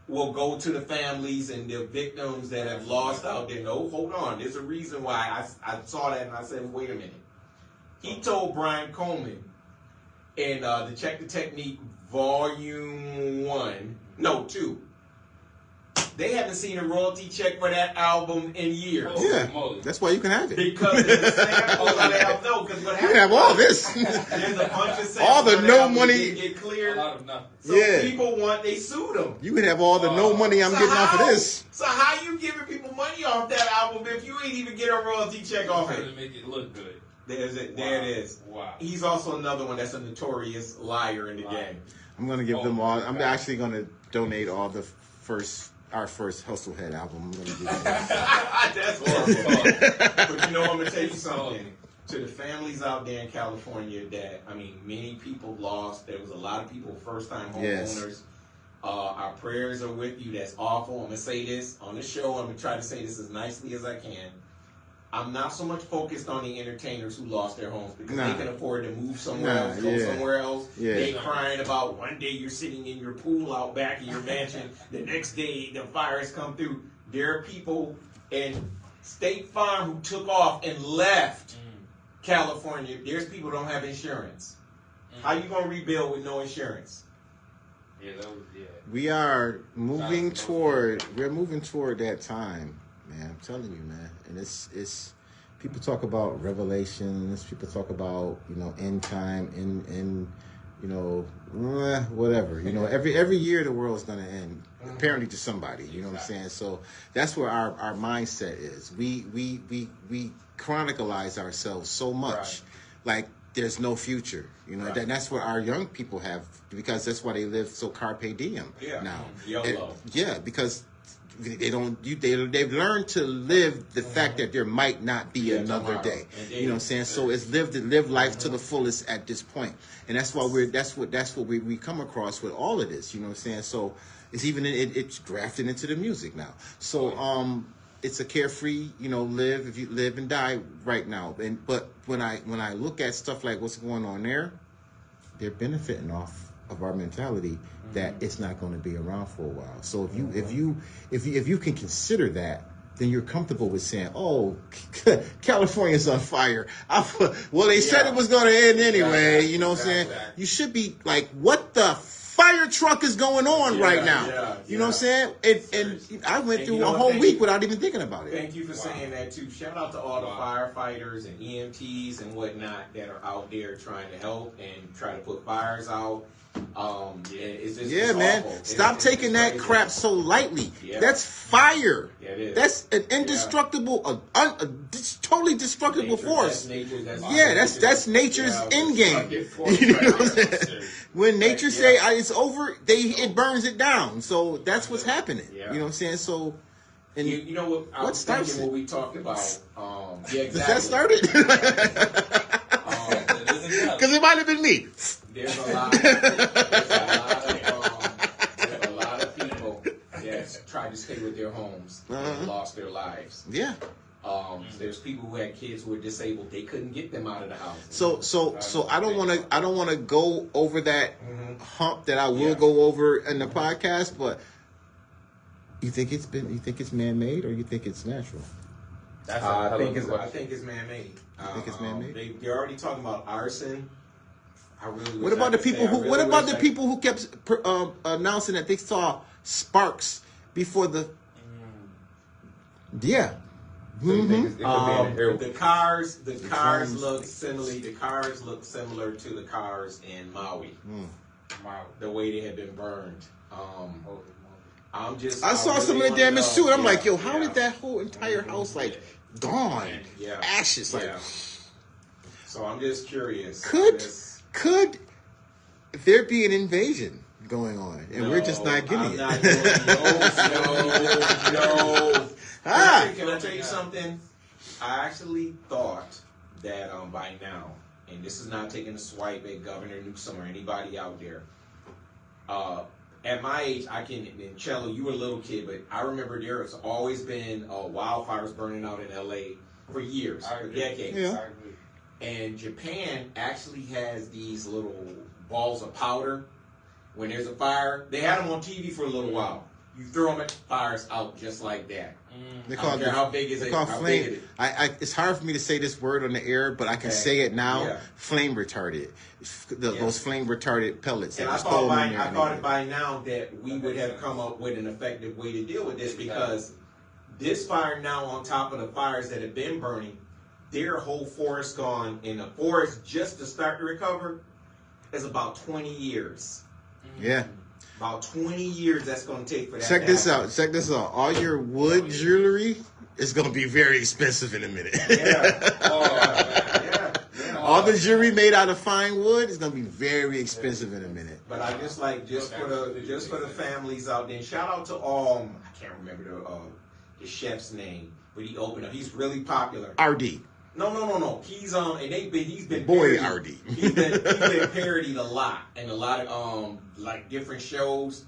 will go to the families and the victims that have lost out there. No, hold on. There's a reason why I saw that and I said, wait a minute. He told Brian Coleman in the Check the Technique Volume 2. They haven't seen a royalty check for that album in years. Yeah, that's why you can have it. Because the samples on the album, no, because what happened? You have all this. There's a bunch of samples all the on no album money. Didn't get cleared. A lot of nothing. So people they sued them. You can have all the no money I'm getting off of this. So how you giving people money off that album if you ain't even get a royalty check off it? To make it look good. There's it. Wow. There it is. Wow. He's also another one that's a notorious liar in the game. I'm gonna give them all. I'm actually gonna donate all our first Hustlehead album. I'm gonna give them. That's horrible. But you know, I'm gonna tell you something. To the families out there in California that, I mean, many people lost. There was a lot of people, first-time homeowners. Yes. Our prayers are with you. That's awful. I'm going to say this on the show. I'm going to try to say this as nicely as I can. I'm not so much focused on the entertainers who lost their homes because they can afford to move somewhere else, go somewhere else. Yeah. They crying about one day you're sitting in your pool out back in your mansion. The next day the fires come through. There are people in State Farm who took off and left California. There's people who don't have insurance. How you going to rebuild with no insurance? We're moving toward that time, man. I'm telling you, man. And it's people talk about revelations, people talk about, end time, in whatever. Every year the world's gonna end. Apparently to somebody, you know what I'm saying? So that's where our mindset is. We chronicleize ourselves so much, like there's no future. That's what our young people have, because that's why they live so carpe diem now. YOLO. Because they've learned to live the fact that there might not be another day. You know what I'm saying? So it's live life to the fullest at this point. And that's why that's what we come across with all of this. You know what I'm saying? So it's even it's grafted into the music now. So it's a carefree, live if you live and die right now. But when I look at stuff like what's going on there, they're benefiting off of our mentality that it's not going to be around for a while. So if you can consider that, then you're comfortable with saying, "Oh, California's on fire." They said it was going to end anyway. You know what I'm saying? You should be like, "What the fire truck is going on right now?" You know what I'm saying? And I went through a whole week without even thinking about it. Thank you for saying that too. Shout out to all the firefighters and EMTs and whatnot that are out there trying to help and try to put fires out. It's man. awful. Stop taking that crap so lightly. That's fire. Yeah, it is. That's an indestructible, a totally destructible force. That's nature's end game. You know what I'm saying? When nature say it's over, it burns it down. So that's what's happening. You know what I'm saying? So, and you know what? I was thinking what we talked about. Exactly. Does that start it? Because it might have been me. There's a lot of people that tried to stay with their homes and lost their lives. Yeah. There's people who had kids who were disabled. They couldn't get them out of the house. So I don't want to go over that hump that I will go over in the podcast. But you think it's man-made or you think it's natural? I think it's man-made. You think it's man-made? They're already talking about arson. What about the people who kept announcing that they saw sparks before the? Yeah. The cars look similar. The cars look similar to the cars in Maui. The way they had been burned. I saw some of the damage too, and I'm like, yo, how did that whole entire house gone? Ashes, So I'm just curious. Could there be an invasion going on, and we're just not getting it? No. Can I tell you something? I actually thought that by now, and this is not taking a swipe at Governor Newsom or anybody out there. At my age, and Cello, you were a little kid, but I remember there has always been wildfires burning out in LA for years, for decades. Yeah. And Japan actually has these little balls of powder When there's a fire, they had them on TV for a little while. You throw them at fires out just like that. They I don't care how big is it. How big is it? It's hard for me to say this word on the air, but I can say it now. Yeah. Flame retarded. Those flame retarded pellets. And I thought by now that we would have come up with an effective way to deal with this, because this fire now, on top of the fires that have been burning, their whole forest gone, and the forest just to start to recover is about 20 years. Yeah. About 20 years that's going to take for that. Check this out. All your wood jewelry is going to be very expensive in a minute. All the jewelry made out of fine wood is going to be very expensive in a minute. But I just for the families out there. Shout out to all. I can't remember the chef's name, but he opened up. He's really popular. RD. No. He's and he's been boy parodied. RD. He's been parodied a lot in a lot of like different shows.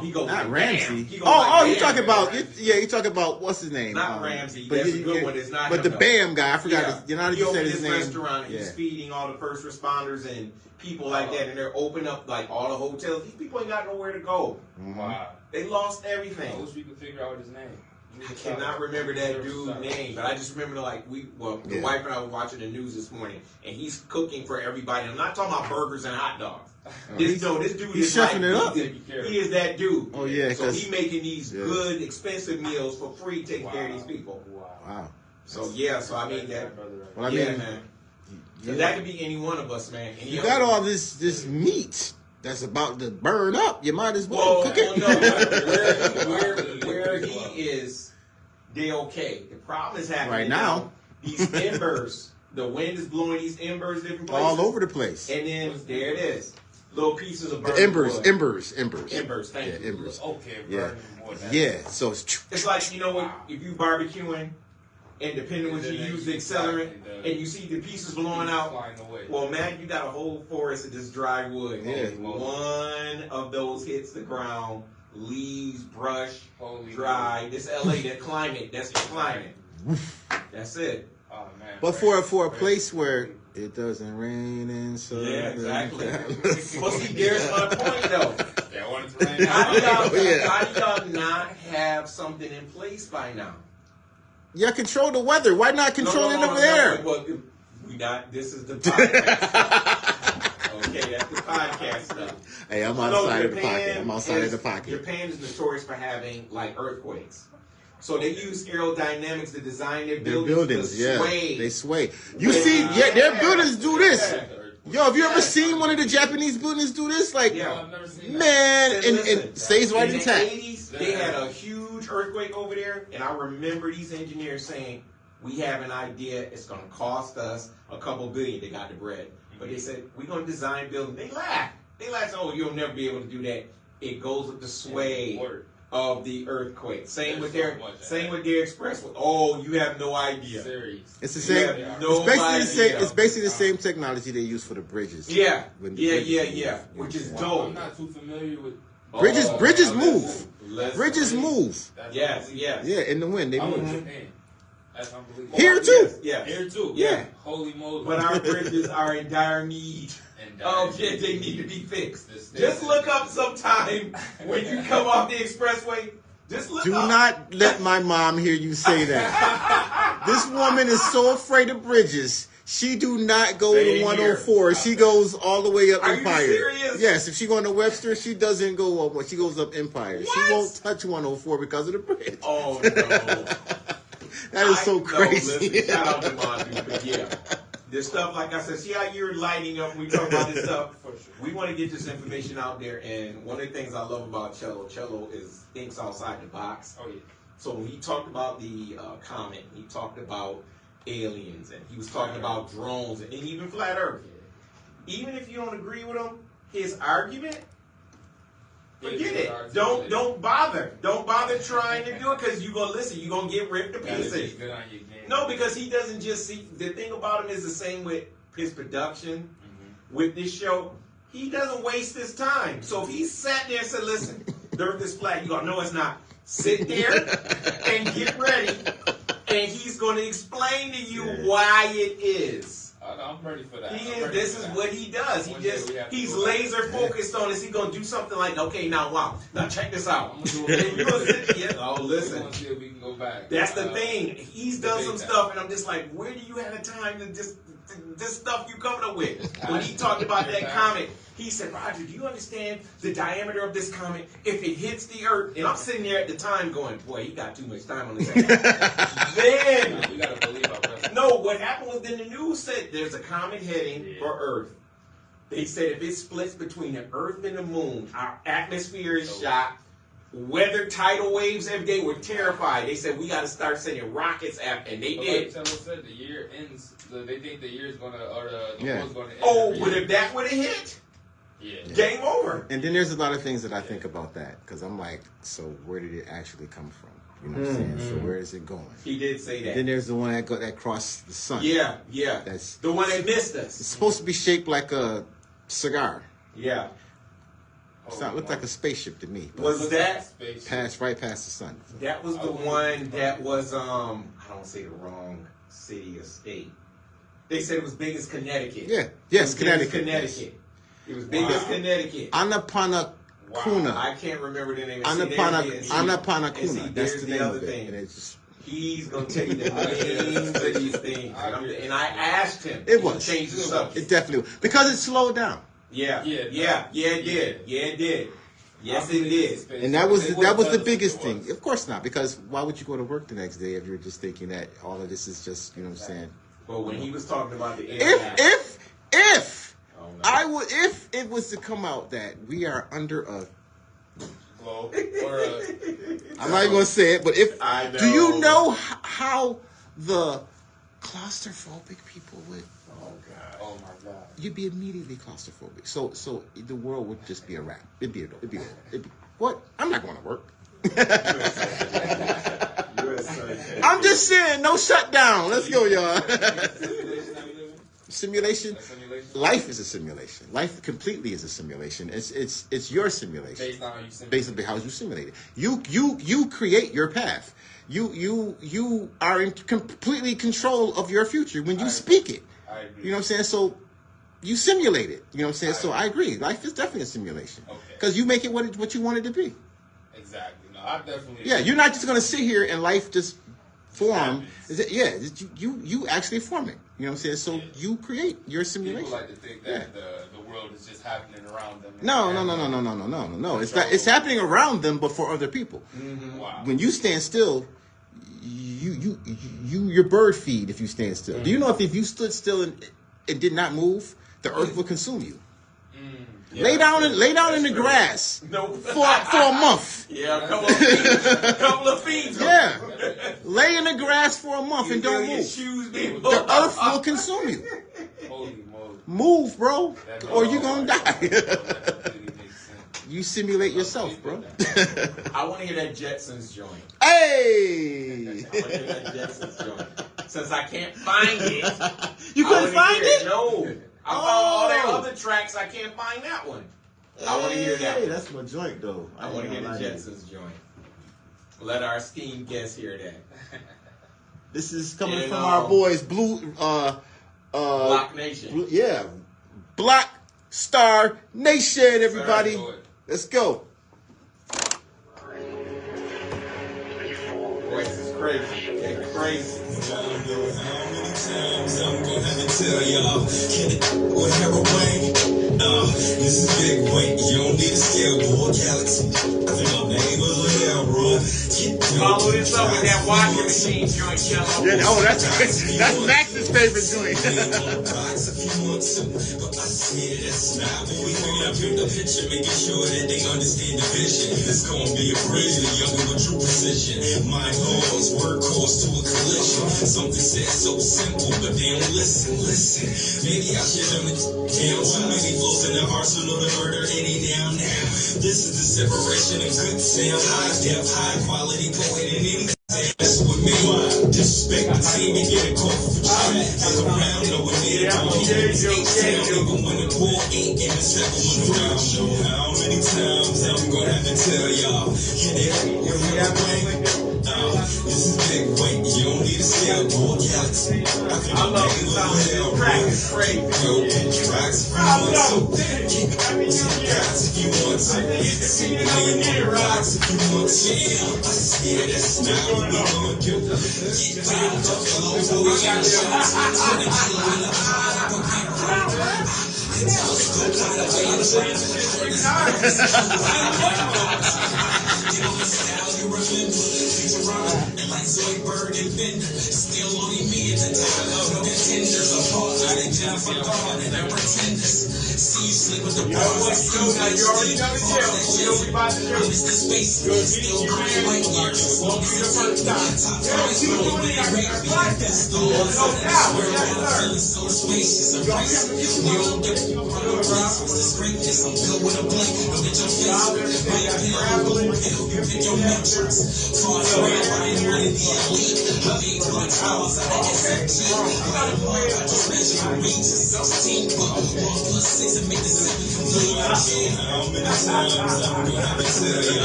He goes not like Ramsey. He goes you talking about you talking about what's his name? Not Ramsey. That's a good one. It's not. But him, the Bam guy, I forgot. You know how you said his name. Restaurant. And he's feeding all the first responders and people like that, and they're opening up like all the hotels. These people ain't got nowhere to go. Wow. They lost everything. I wish we could figure out his name. I cannot remember that dude's name, but I just remember the wife and I were watching the news this morning, and he's cooking for everybody. I'm not talking about burgers and hot dogs. This dude is chefing it up. He is that dude. Oh yeah, so he's making these good, expensive meals for free, taking care of these people. Wow. So I mean that. Well, I mean, man. So that could be any one of us, man. You got all this meat that's about to burn up. You might as well cook it. Where he is. They okay. The problem is happening right now. These embers, the wind is blowing these embers different places. All over the place. And then there it is. Little pieces of burning wood. Embers. Thank you. Embers. Okay. Yeah. So it's like, you know what, if you barbecuing and depending on what you use the accelerant and you see the pieces blowing out, well, man, you got a whole forest of this dry wood. Yeah. One of those hits the ground. Leaves, brush, dry. This LA, that climate, that's the climate. That's it. Oh man. But for a place where it doesn't rain and so exactly. Well, see, there's my point though. How do y'all not have something in place by now? Yeah, control the weather. Why not control it over there? Well, we not. This is the podcast. Okay, that's the podcast stuff. Hey, I'm outside of the pocket. I'm outside of the pocket. Japan is notorious for having like earthquakes. So they use aerodynamics to design their buildings to sway. They sway. You see, their buildings do this. Yo, have you ever seen one of the Japanese buildings do this? Like, I've never seen man, and stays right intact. In the 80s, they had a huge earthquake over there, and I remember these engineers saying, we have an idea, it's going to cost us a couple billion. They got the bread. But they said, we're going to design buildings. They laughed. Oh, you'll never be able to do that. It goes with the sway of the earthquake. Same with their expressway. Oh, you have no idea. It's the same. It's basically the same technology they use for the bridges. Yeah. Which is dope. I'm not too familiar with bridges move. Bridges move. Yes. Yeah, in the wind they move. That's unbelievable. Here too. Yeah. Here too. Yeah. Holy moly. But our bridges are in dire need. They need to be fixed. Just look up sometime when you come off the expressway. Just look up. Do not let my mom hear you say that. This woman is so afraid of bridges. She do not go to 104. She goes all the way up Empire. Are you serious? Yes, if she going to Webster, she doesn't go up. She goes up Empire. What? She won't touch 104 because of the bridge. Oh no. That is so crazy. Listen, shout out to my dude, but yeah. This stuff, like I said, see how you're lighting up when we talk about this stuff? We want to get this information out there, and one of the things I love about Cello thinks outside the box. Oh, yeah. So when he talked about the comet, he talked about aliens, and he was talking about drones, and even flat Earth. Even if you don't agree with him, his argument, forget it. Don't bother. Don't bother trying to do it, because you're going to listen. You're going to get ripped to pieces. No, because he doesn't just see. The thing about him is the same with his production, with this show. He doesn't waste his time. So if he sat there and said, listen, the Earth is flat, you go, no, it's not. Sit there and get ready, and he's going to explain to you why it is. I'm I'm ready for that. This is what he does. He's laser focused on this. He's gonna do something like, okay, now check this out. Oh, listen. See if we can go back. That's the thing. He's done some stuff, and I'm just like, where do you have the time to just this stuff you coming up with? When he talked about that comet, he said, Roger, do you understand the diameter of this comet if it hits the Earth? And I'm sitting there at the time going, boy, he got too much time on his hands. Then, we gotta believe our president. no, what happened was then the news said there's a comet heading for Earth. They said if it splits between the Earth and the Moon, our atmosphere is shot. Weather, tidal waves, they were terrified. They said, we got to start sending rockets after, and they did. Like said, the year ends, they think the year is going to, or the world's going to end. Oh, but if that would have hit, game over. And then there's a lot of things that I think about that, because I'm like, so where did it actually come from? You know what I'm saying? So where is it going? He did say that. Then there's the one that crossed the sun. Yeah. That's the one that missed us. It's supposed to be shaped like a cigar. Yeah. It looked like a spaceship to me. Was that right past the sun? That was the one that was I don't say the wrong city or state. They said it was big as Connecticut. Yeah. Yes, Connecticut. It was big as Connecticut. Anapanakuna. I can't remember the name. Anapanakuna. That's the name other of it. thing. And it's just, he's gonna tell you the names of these things. And I asked him. It was. Change the subject. It definitely was. Because it slowed down. Yeah, it did. Yes, it did. And that was the biggest thing. Of course not, because why would you go to work the next day if you're just thinking that all of this is just, you know what I'm saying? Well, when he was talking about the if it was to come out that we are under a globe I'm not even gonna say it, but do you know how the claustrophobic people would? Oh my God! You'd be immediately claustrophobic. So the world would just be a wrap. It'd be what? I'm not going to work. I'm just saying, no shutdown. Let's go, y'all. Simulation. Life is a simulation. Life completely is a simulation. It's your simulation. Based on how you simulate. Basically, how you simulate it. You create your path. You are in completely control of your future when you speak it. I agree. You know what I'm saying? So you simulate it. You know what I'm saying? So I agree. Life is definitely a simulation. Because you make it what you want it to be. Exactly. No, I definitely. Yeah, you're not just going to sit here and life just form. You actually form it. You know what I'm saying? So you create your simulation. People like to think that the world is just happening around them. No. It's happening around them, but for other people. Mm-hmm. Wow. When you stand still, your bird feed if you stand still. Mm-hmm. Do you know if you stood still and did not move, the earth will consume you? Yeah, lay down in the grass for a month. Yeah, a couple of feet. Yeah, lay in the grass for a month and don't move. The earth will consume you. Holy moly. Move, bro, or you're gonna die. You simulate yourself, bro. I want to hear that Jetsons joint. Hey! I want to hear that Jetsons joint. Since I can't find it. You couldn't find it? No. I found all their other tracks. I can't find that one. I want to hear that. Hey, that's my joint, though. I want to hear the Jetsons joint. Let our esteemed guest hear that. This is coming from our boys, Block Nation. Block Star Nation, everybody. Let's go. Voice is crazy. It's crazy. How many times I'm gonna have to tell y'all, hit it with heroin. This is Big Wayne. You don't need a skateboard galaxy. I think my neighborhood railroad. Follow this up with that washing machine joint, Yellow. That's Max's favorite joint. But I see that's not what we do. I paint the picture, making sure that they understand the vision. It's gonna be a bridge, younger with true precision. My laws, word calls to a collision. Something said so simple, but they don't listen. Maybe I should dumb it down. Too many flows in the arsenal to murder any down now. This is the separation of good sound. High depth, high quality, poet and anything. That's what me. Disrespect the team and get a call for try. Look around, know what they do. Even when the ball ain't in the 7 round. How many times I'm gonna have to tell y'all? Hit it with a wing. This is Big Wayne. You don't need a I love the sound of the crack is crazy. Still only me and the time of no contenders apart. I didn't jump for God and they're pretenders. See you sleep with the boys. You already know the deal. You know we about to do. It's the space. Still green white years. Won't be the first time. No doubt. Feeling so spacious. I'm racing. We don't get what's this greatness? I'm built with a blank. Look at your face. My opinion. You pick your metrics. Far as where I am one of the elite. I mean, like hours out of SMT. I just measure your reaches. 16, but 1 plus 6 and make the 7 complete. How many times I'm gonna have to tell you?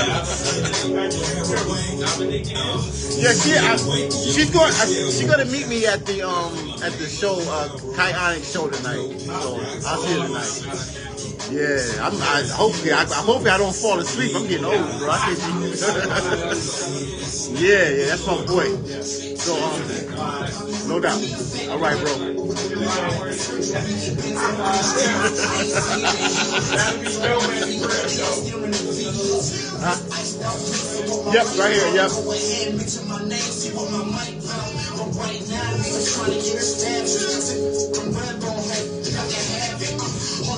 She's gonna meet me at the show, Kyonic show tonight. So I'll see her tonight. Yeah, hopefully I don't fall asleep. I'm getting old, bro. I can't. Yeah, that's my boy. So no doubt. All right, bro. Yep, right here. Yep.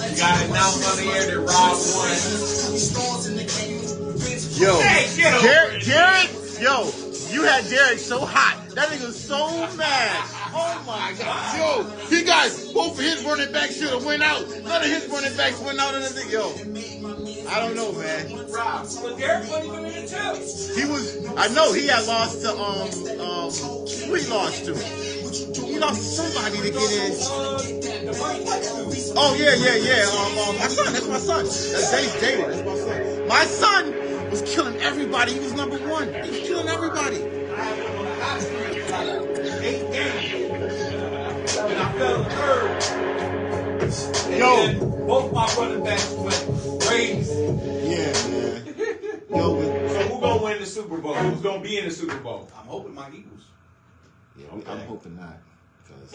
You got it now on the air that Rob won. Yo, Jared, yo, you had Derek so hot. That nigga's so mad. Oh my God. Yo, he got both of his running backs should have went out. None of his running backs went out. Yo, I don't know, man. But Derek wasn't even in the too. He was. I know he had lost to who he lost to. He lost to somebody to get in. Oh yeah. My son. That's my son. That's Jaden. That's my son. My son was killing everybody. He was number 1. He was killing everybody. 8 games. And I fell third. And then both my running backs went crazy. Yeah, man. Yo, so who gonna win the Super Bowl? Who's gonna be in the Super Bowl? I'm hoping my Eagles. Yeah, I'm hoping not. Because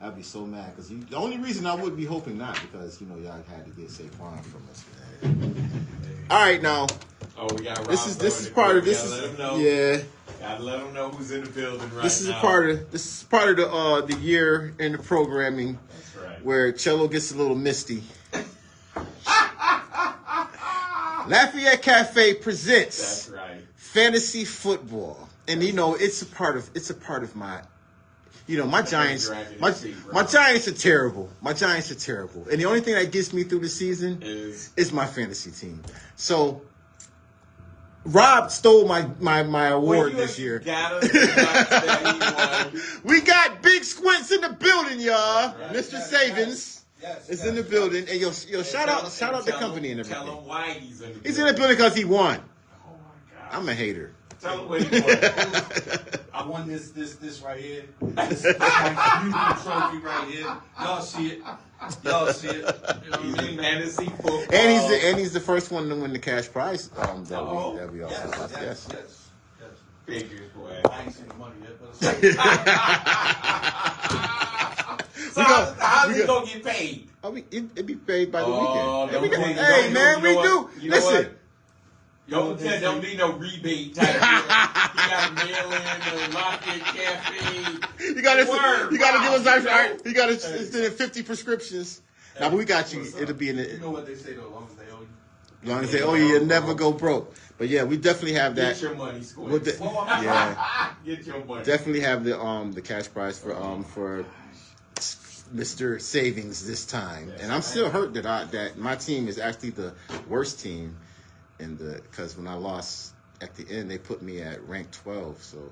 I'd be so mad. Because the only reason I would be hoping not, because y'all had to get Saquon from us, man. All right, now. Oh, we got Rob. This is part of this. Let him know. Yeah. Gotta let them know who's in the building right now. This is part of the year in the programming. That's right. Where Cello gets a little misty. Lafayette Cafe presents That's right. fantasy football, and it's a part of my. My Giants. My Giants are terrible. My Giants are terrible, and the only thing that gets me through the season is my fantasy team. So. Rob stole my award this year. We got Big Squints in the building, y'all. Right. Mr. Savings is in the building. And yo, shout out the company and everything. Tell him why he's in the building. He's in the building because he won. Oh my God. I'm a hater. Tell him what he won. I won this right here. This trophy right here. Y'all see it. You know what I mean? Fantasy football. And he's the first one to win the cash prize. That we also got. Yes. Figures, boy. I ain't seen the money yet, but how's he gonna get paid? It'd be paid by the weekend. Hey, man, we do. Listen. Don't need no rebate type deal. You got to mail in the Lafayette Cafe. You got to give us you got to send 50 prescriptions. Now, but we got you. It'll be in the. You know what they say though, as long as they owe you. As long as they owe you, you'll never go broke. But yeah, we definitely have that. Get your money, Squid. Get your money. Definitely have the cash prize for Mr. Savings this time. And I'm still hurt that my team is actually the worst team. Because when I lost at the end, they put me at rank 12, so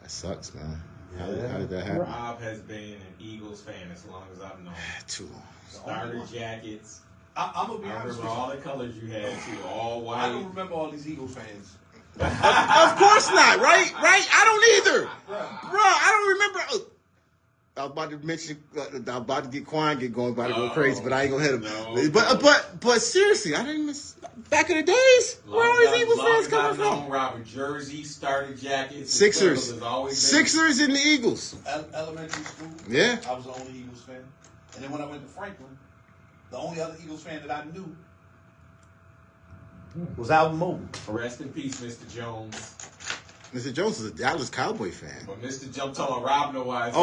that sucks, man. How did that happen? Rob has been an Eagles fan as long as I've known. Too long. Starter jackets. I'm gonna be honest. I remember all the colors you had too, all white. I don't remember all these Eagles fans. Of course not, right? I don't either. Bro, I don't remember. I was about to mention, I'm about to get quiet, get going, about to go crazy, but I ain't gonna hit him. No. But seriously, I didn't miss. Back in the days, where all these Eagles fans coming from? Robert Jersey, starter jackets, Sixers and the Eagles. Elementary school. Yeah. I was the only Eagles fan, and then when I went to Franklin, the only other Eagles fan that I knew was Alvin Mobley. Rest in peace, Mr. Jones. Mr. Jones is a Dallas Cowboy fan. But Mr. Jump on Rob Noise.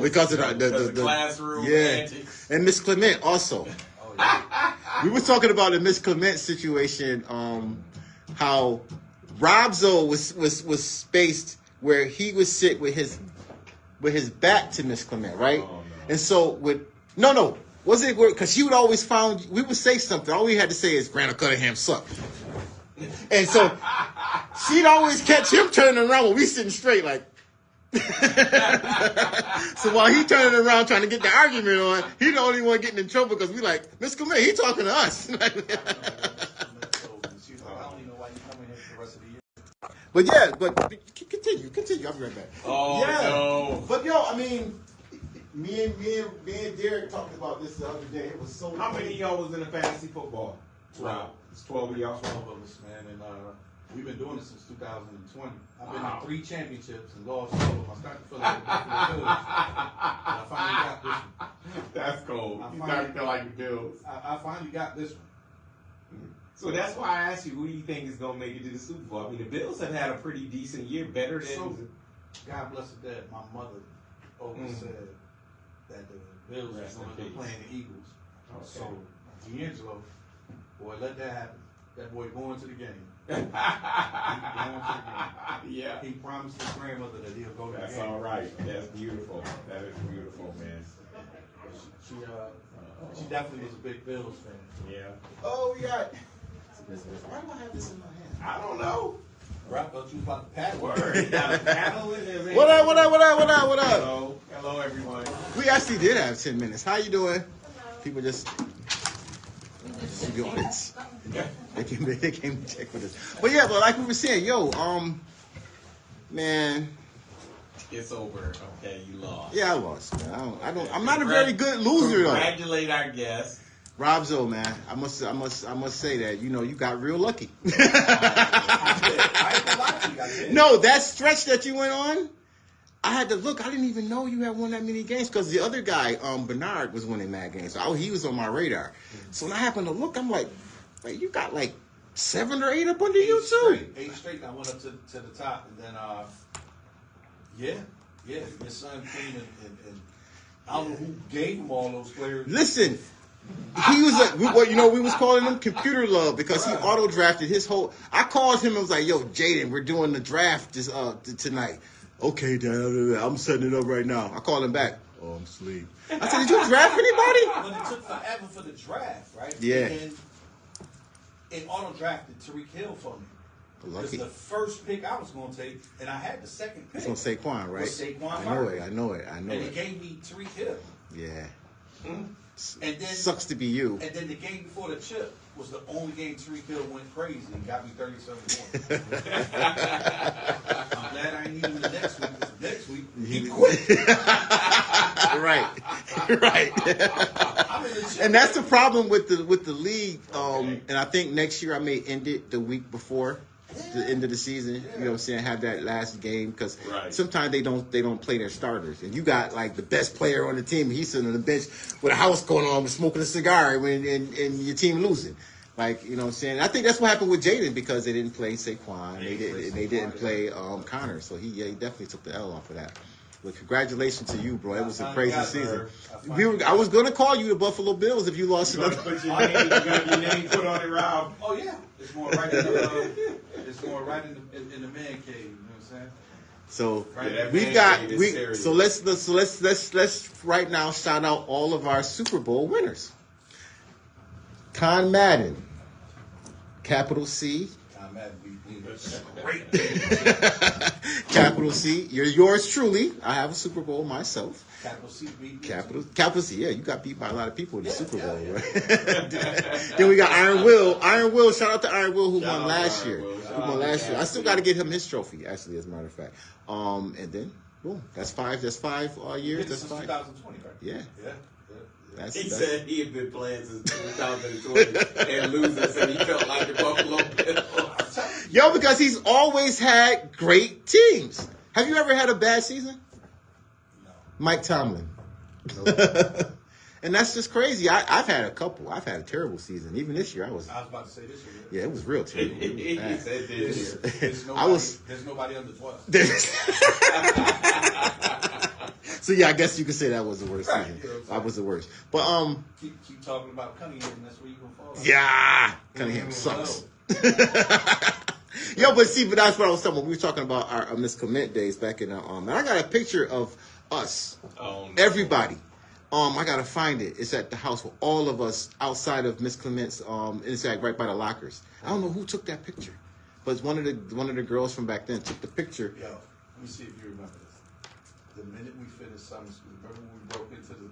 Because of the classroom antics. And Miss Clement also. Oh, yeah. We were talking about the Miss Clement situation, how Robzo was spaced where he would sit with his back to Miss Clement, right? Oh, no. And so was it because she would always we would say something. All we had to say is Grant Cunningham sucked. And so she'd always catch him turning around when we sitting straight like. So while he turning around trying to get the argument on, he the only one getting in trouble because we like, Miss Clement, he talking to us. But yeah, continue. I'll be right back. Oh yeah. No. But yo, I mean, me and Derek talked about this the other day. It was so. How many of y'all was in the fantasy football? 12. It's 12 of y'all. 12 of us, man, and we've been doing this since 2020. I've been in 3 championships and lost all of them. I started to feel like the Buffalo Bills. I finally got this one. That's cool. You started to feel like the Bills. I finally got this one. So that's why I asked you, who do you think is going to make it to the Super Bowl? I mean, the Bills have had a pretty decent year, better than... So, God bless her dad, my mother always said that the Bills were going to be playing the Eagles. Okay. So, D'Angelo, boy, let that happen. That boy going to the game. Yeah. He promised his grandmother that he'll go to the game. That's all right. That's beautiful. That is beautiful, man. She definitely was a big Bills fan. Yeah. Oh, we got... Why do I have this in my hand? I don't know. Right, but you about to paddle. Word. You got a paddle in there, man. What up? Hello, everyone. We actually did have 10 minutes. How you doing? People just the audience. They came to check with us. But yeah, but like we were saying, man. It's over. Okay, you lost. Yeah, I lost, man. I'm not a very good loser though. Congratulate our guest. Robzo, man, I must say that you got real lucky. No, that stretch that you went on, I had to look. I didn't even know you had won that many games because the other guy, Bernard, was winning mad games. So he was on my radar. So when I happened to look, I'm like, you got like 7 or 8 up under you too. 8 straight. I went up to the top, and then your son came and I don't know who gave him all those players. Listen. He was we was calling him Computer Love because he auto drafted his whole. I called him and was like, "Yo, Jaden, we're doing the draft tonight." Okay, Dad, I'm setting it up right now. I called him back. Oh, I'm asleep. I said, "Did you draft anybody?" But it took forever for the draft, right? Yeah. And it auto drafted Tariq Hill for me. Lucky. It was the first pick I was going to take, and I had the second pick. It's on Saquon, right? Saquon. I know it. And it gave me Tariq Hill. Yeah. And then sucks to be you. And then the game before the chip was the only game Tariq Hill went crazy and got me 37 points. I'm glad I ain't even the next week. Next week he quit. Right. And that's the problem with the league. And I think next year I may end it the week before the end of the season. You know what I'm saying? Have that last game because sometimes they don't play their starters. And you got like the best player on the team. He's sitting on the bench with a house going on, with smoking a cigar, and your team losing. Like, you know what I'm saying? I think that's what happened with Jaden because they didn't play Saquon. They didn't play Connor. So he definitely took the L off of that. But congratulations to you, bro. It was a crazy season. I was going to call you the Buffalo Bills if you lost another. Put your name put on it, Rob. Oh, yeah. It's more right in the man cave. You know what I'm saying? So we got so let's right now shout out all of our Super Bowl winners. Con Madden, capital C, Madden great. Capital C. You're yours truly. I have a Super Bowl myself. Capital C beat. Capital C. Yeah, you got beat by a lot of people in the Super Bowl, right? Then we got Iron Will. Iron Will. Shout out to Iron Will who won last year. I still got to get him his trophy. Actually, as a matter of fact. And then boom. That's 5. That's 5 years. That's 5. 2020, right? Yeah. He said he had been playing since 2020 and losing, so he felt like the Buffalo Bills. Yo, because he's always had great teams. Have you ever had a bad season? No. Mike Tomlin. And that's just crazy. I've had a couple. I've had a terrible season. Even this year, I was about to say this year. Yeah, it was real terrible. He said this year. There's nobody under 12. So yeah, I guess you could say that was the worst season. I was the worst. But keep talking about Cunningham, and that's where you gonna fall. Yeah, Cunningham sucks. Yo, but that's what I was talking about. We were talking about our miscommit days back in and I got a picture of us, everybody. I gotta find it. It's at the house with all of us outside of Miss Clement's. It's like right by the lockers. I don't know who took that picture, but it's one of the girls from back then took the picture. Yo, let me see if you remember this. The minute we finished summer school, remember when we broke into the.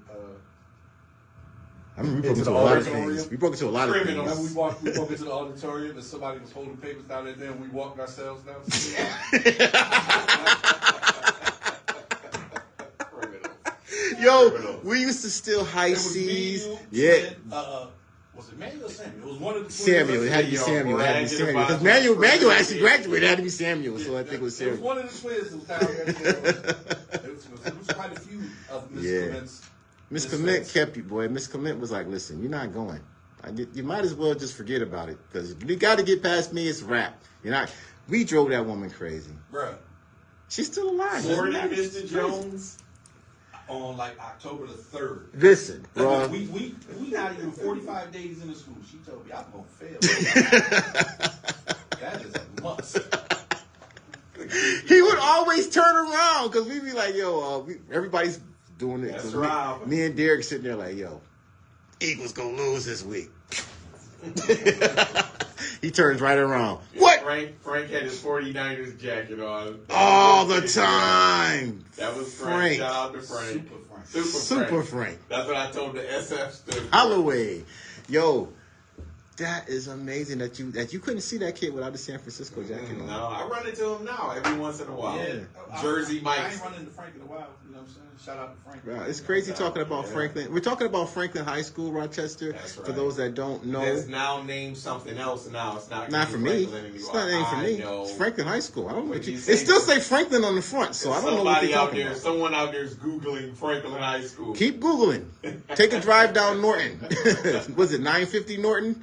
I mean, we broke into a lot of things. We broke into a lot of things. Remember we broke into the auditorium and somebody was holding papers down there, and we walked ourselves down. Yo, we used to steal high C's. Yeah. Was it Manuel or Samuel? It was one of the Samuel. It had to be Samuel. Because Manuel actually graduated. It had to be Samuel. So I think it was Samuel. It was one of the twins who was down there. It was quite a few of Miss Clement's. Miss Clement kept you, boy. Miss Clement was like, listen, you're not going. You might as well just forget about it. Because you got to get past me. It's a wrap. We drove that woman crazy. Bruh. She's still alive. 40, Mr. Jones. On like October the 3rd. Listen, bro. We not even 45 days into school. She told me I'm gonna fail. That is a must. He would always turn around because we'd be like, yo, everybody's doing it. That's right. Me and Derek sitting there like, yo, Eagles gonna lose this week. He turns right around. What? Frank had his 49ers jacket on. All the time. That was Frank. Shout out to Frank. Super Frank. That's what I told the SF students. Holloway. Yo, that is amazing that you couldn't see that kid without the San Francisco jacket on. No, I run into him now every once in a while. Yeah. Jersey Mike. I ain't running into Frank in a while. You know what I'm saying? Shout out to Frank. Right. It's crazy talking about Franklin. We're talking about Franklin High School, Rochester. That's right. For those that don't know. It's now named something else now. It's not for me. It's not named for me. It's Franklin High School. I don't know what you it still say Franklin on the front, so I don't know what you're talking about. Someone out there is Googling Franklin High School. Keep Googling. Take a drive down Norton. Was it 950 Norton?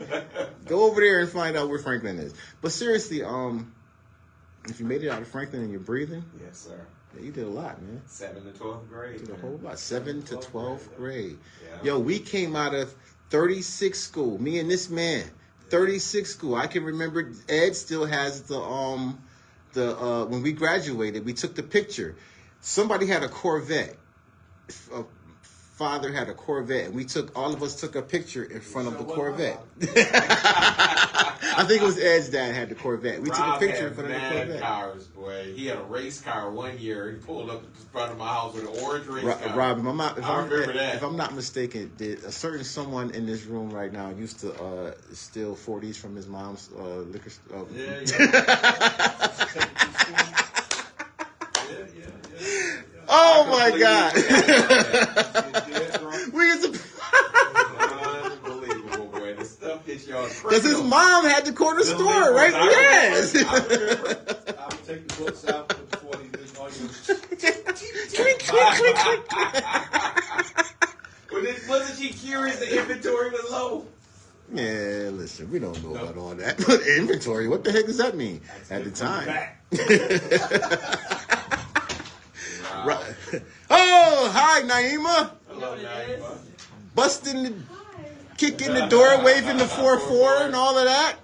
Go over there and find out where Franklin is. But seriously, if you made it out of Franklin and you're breathing. Yes, sir. Yeah, you did a lot, man. 7 to 12th grade. You did a whole lot. 7 to 12th grade. Yeah. Yo, we came out of 36 school. Me and this man, 36 school. I can remember Ed still has the when we graduated, we took the picture. Somebody had a Corvette. Father had a Corvette, and all of us took a picture in front of the Corvette. I think it was Ed's dad had the Corvette. We took a picture in front of the Corvette. Cars, boy. He had a race car one year. He pulled up in front of my house with an orange race car. Rob, if I'm not mistaken, did a certain someone in this room right now used to steal 40s from his mom's liquor store? Yeah. Oh my God! We used to. Unbelievable, boy. The stuff hits y'all. Because his mom had the corner store, right? Yes. I would take the books out, put the 40 in all your. Wasn't she curious the inventory was low? Yeah, listen, we don't know about all that. But inventory, what the heck does that mean at the time? Right. Oh, hi, Naima. Hello, Naima. Busting kicking the door, waving the 4-4 and all of that.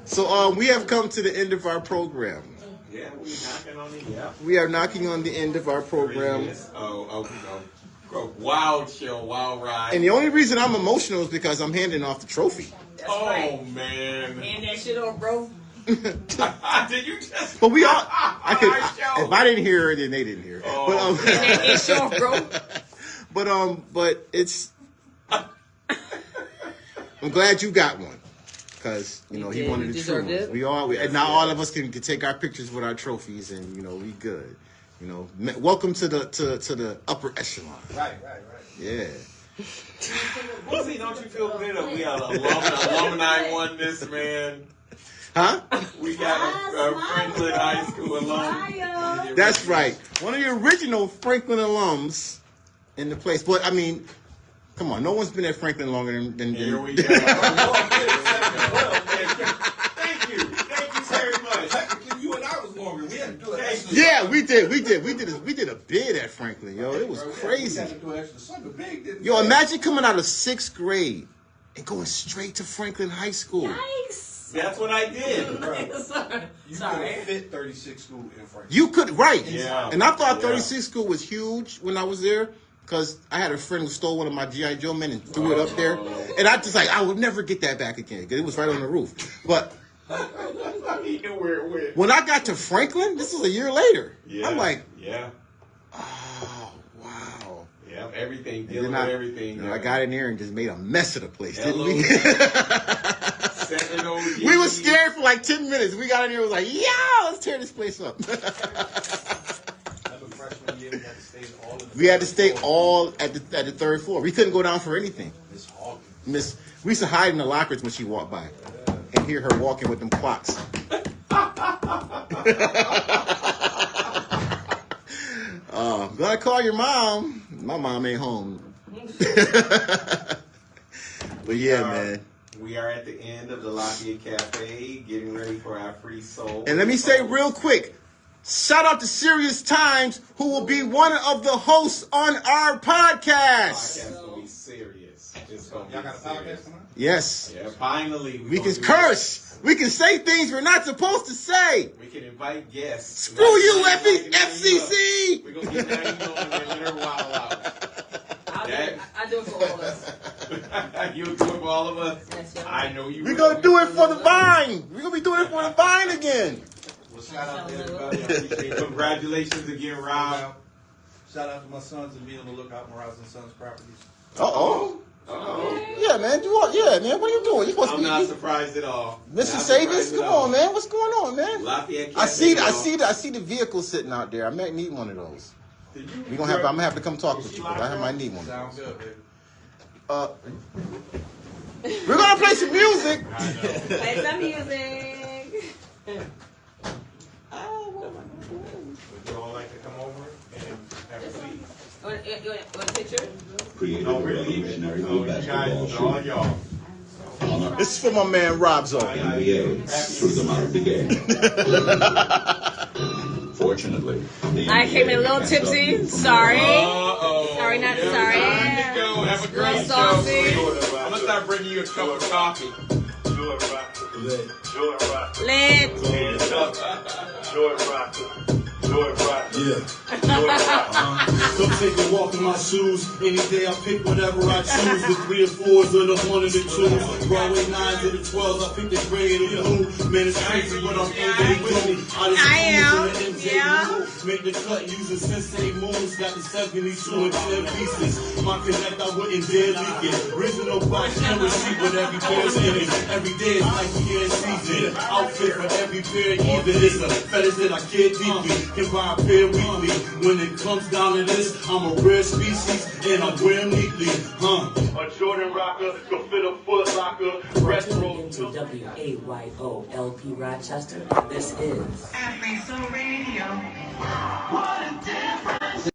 So we have come to the end of our program. Yeah, we are knocking on the We are knocking on the end of our program. Wild show, wild ride. And the only reason I'm emotional is because I'm handing off the trophy. That's right. Man. Hand that shit off, bro. Did you just? But we all. If I didn't hear it, then they didn't hear it. Oh. But Hand that shit off, bro. But it's. I'm glad you got one, because he wanted the true ones. We now all of us can take our pictures with our trophies, and we good. Welcome to the upper echelon. Right. Yeah. See, don't you feel good that we are alumni won this, man? Huh? We got a Franklin High School alum. That's right. One of the original Franklin alums in the place. But I mean, come on, no one's been at Franklin longer than Here we go. Thank you very much. You and I was longer. We had to do it. Yeah, we did a bid at Franklin, yo. It was crazy. Yo, imagine coming out of 6th grade and going straight to Franklin High School. Yikes. That's what I did. You could fit 36 school in Franklin. You could, right. Yeah. And I thought 36 school was huge when I was there, because I had a friend who stole one of my G.I. Joe men and threw it up there. And I just I would never get that back again, because it was right on the roof. But when I got to Franklin, this was a year later. Yeah. I'm like, oh, wow. Yeah, everything, dealing with everything. I got in there and just made a mess of the place, didn't we? We were scared for like 10 minutes. We got in there and was like, yeah, let's tear this place up. We had to stay all at the 3rd floor. We couldn't go down for anything. We used to hide in the lockers when she walked by and hear her walking with them clocks. Gotta call your mom. My mom ain't home. But yeah, man. We are at the end of the Lafayette Cafe, getting ready for our free soul. And let me say real quick, shout out to Serious Times, who will be one of the hosts on our podcast. Podcast gonna be serious. It's gonna be Y'all got a serious. podcast tonight? Yes. Yeah, finally. We can curse. We can say things we're not supposed to say. We can invite guests. Screw you, FCC. We're gonna get Naima on there and let her wild out. I do it for all of us. You do it for all of us? Yes, sir. I know you. We're going to do it for the Vine. We're going to be doing it for the Vine again. Well, shout out to everybody. I appreciate it. Congratulations again, Rob. Shout out to my sons and be on the lookout for Morales and Sons properties. Yeah, man. Yeah, man. What are you doing? You supposed to I'm be not surprised at all. Mr. Savings, come on, man. What's going on, man? Lafayette I see the vehicle sitting out there. I might need one of those. I'm gonna have to come talk with you, but I might need one. Sounds good, baby. We're gonna play some music. Play some music. Would you all like to come over and have a seat? Want a picture? Created a revolutionary You guys, all y'all. This is for my man Rob Zoe. NBA threw them out of the game. Fortunately, I came in a little tipsy. Sorry. Uh-oh. Sorry, not Yeah, sorry. time to go. Have a great show. Saucy. I'm gonna start bringing you a cup of coffee. Lit. Yeah. Come take a walk in my shoes. Any day I pick whatever I choose. The 3 and 4s or the 1 and the 2s. Broadway 9s or the 12s. I pick the gray and the blue. Man, it's crazy what I'm able to do. I am. Yeah. Make the cut using Sensei moves. Got the 72 and 10 pieces. My connect, I wouldn't dare leak it. Original box and receipt with every pair's in it. Every day is like the year season. Outfit for every pair, even it's a fetish that I care deeply. Can buy a pair weekly. When it comes down to this, I'm a rare species and I wear them neatly. A Jordan rocker, go fit a Foot Locker. Welcome to WAYO LP Rochester. This is Radio. What a difference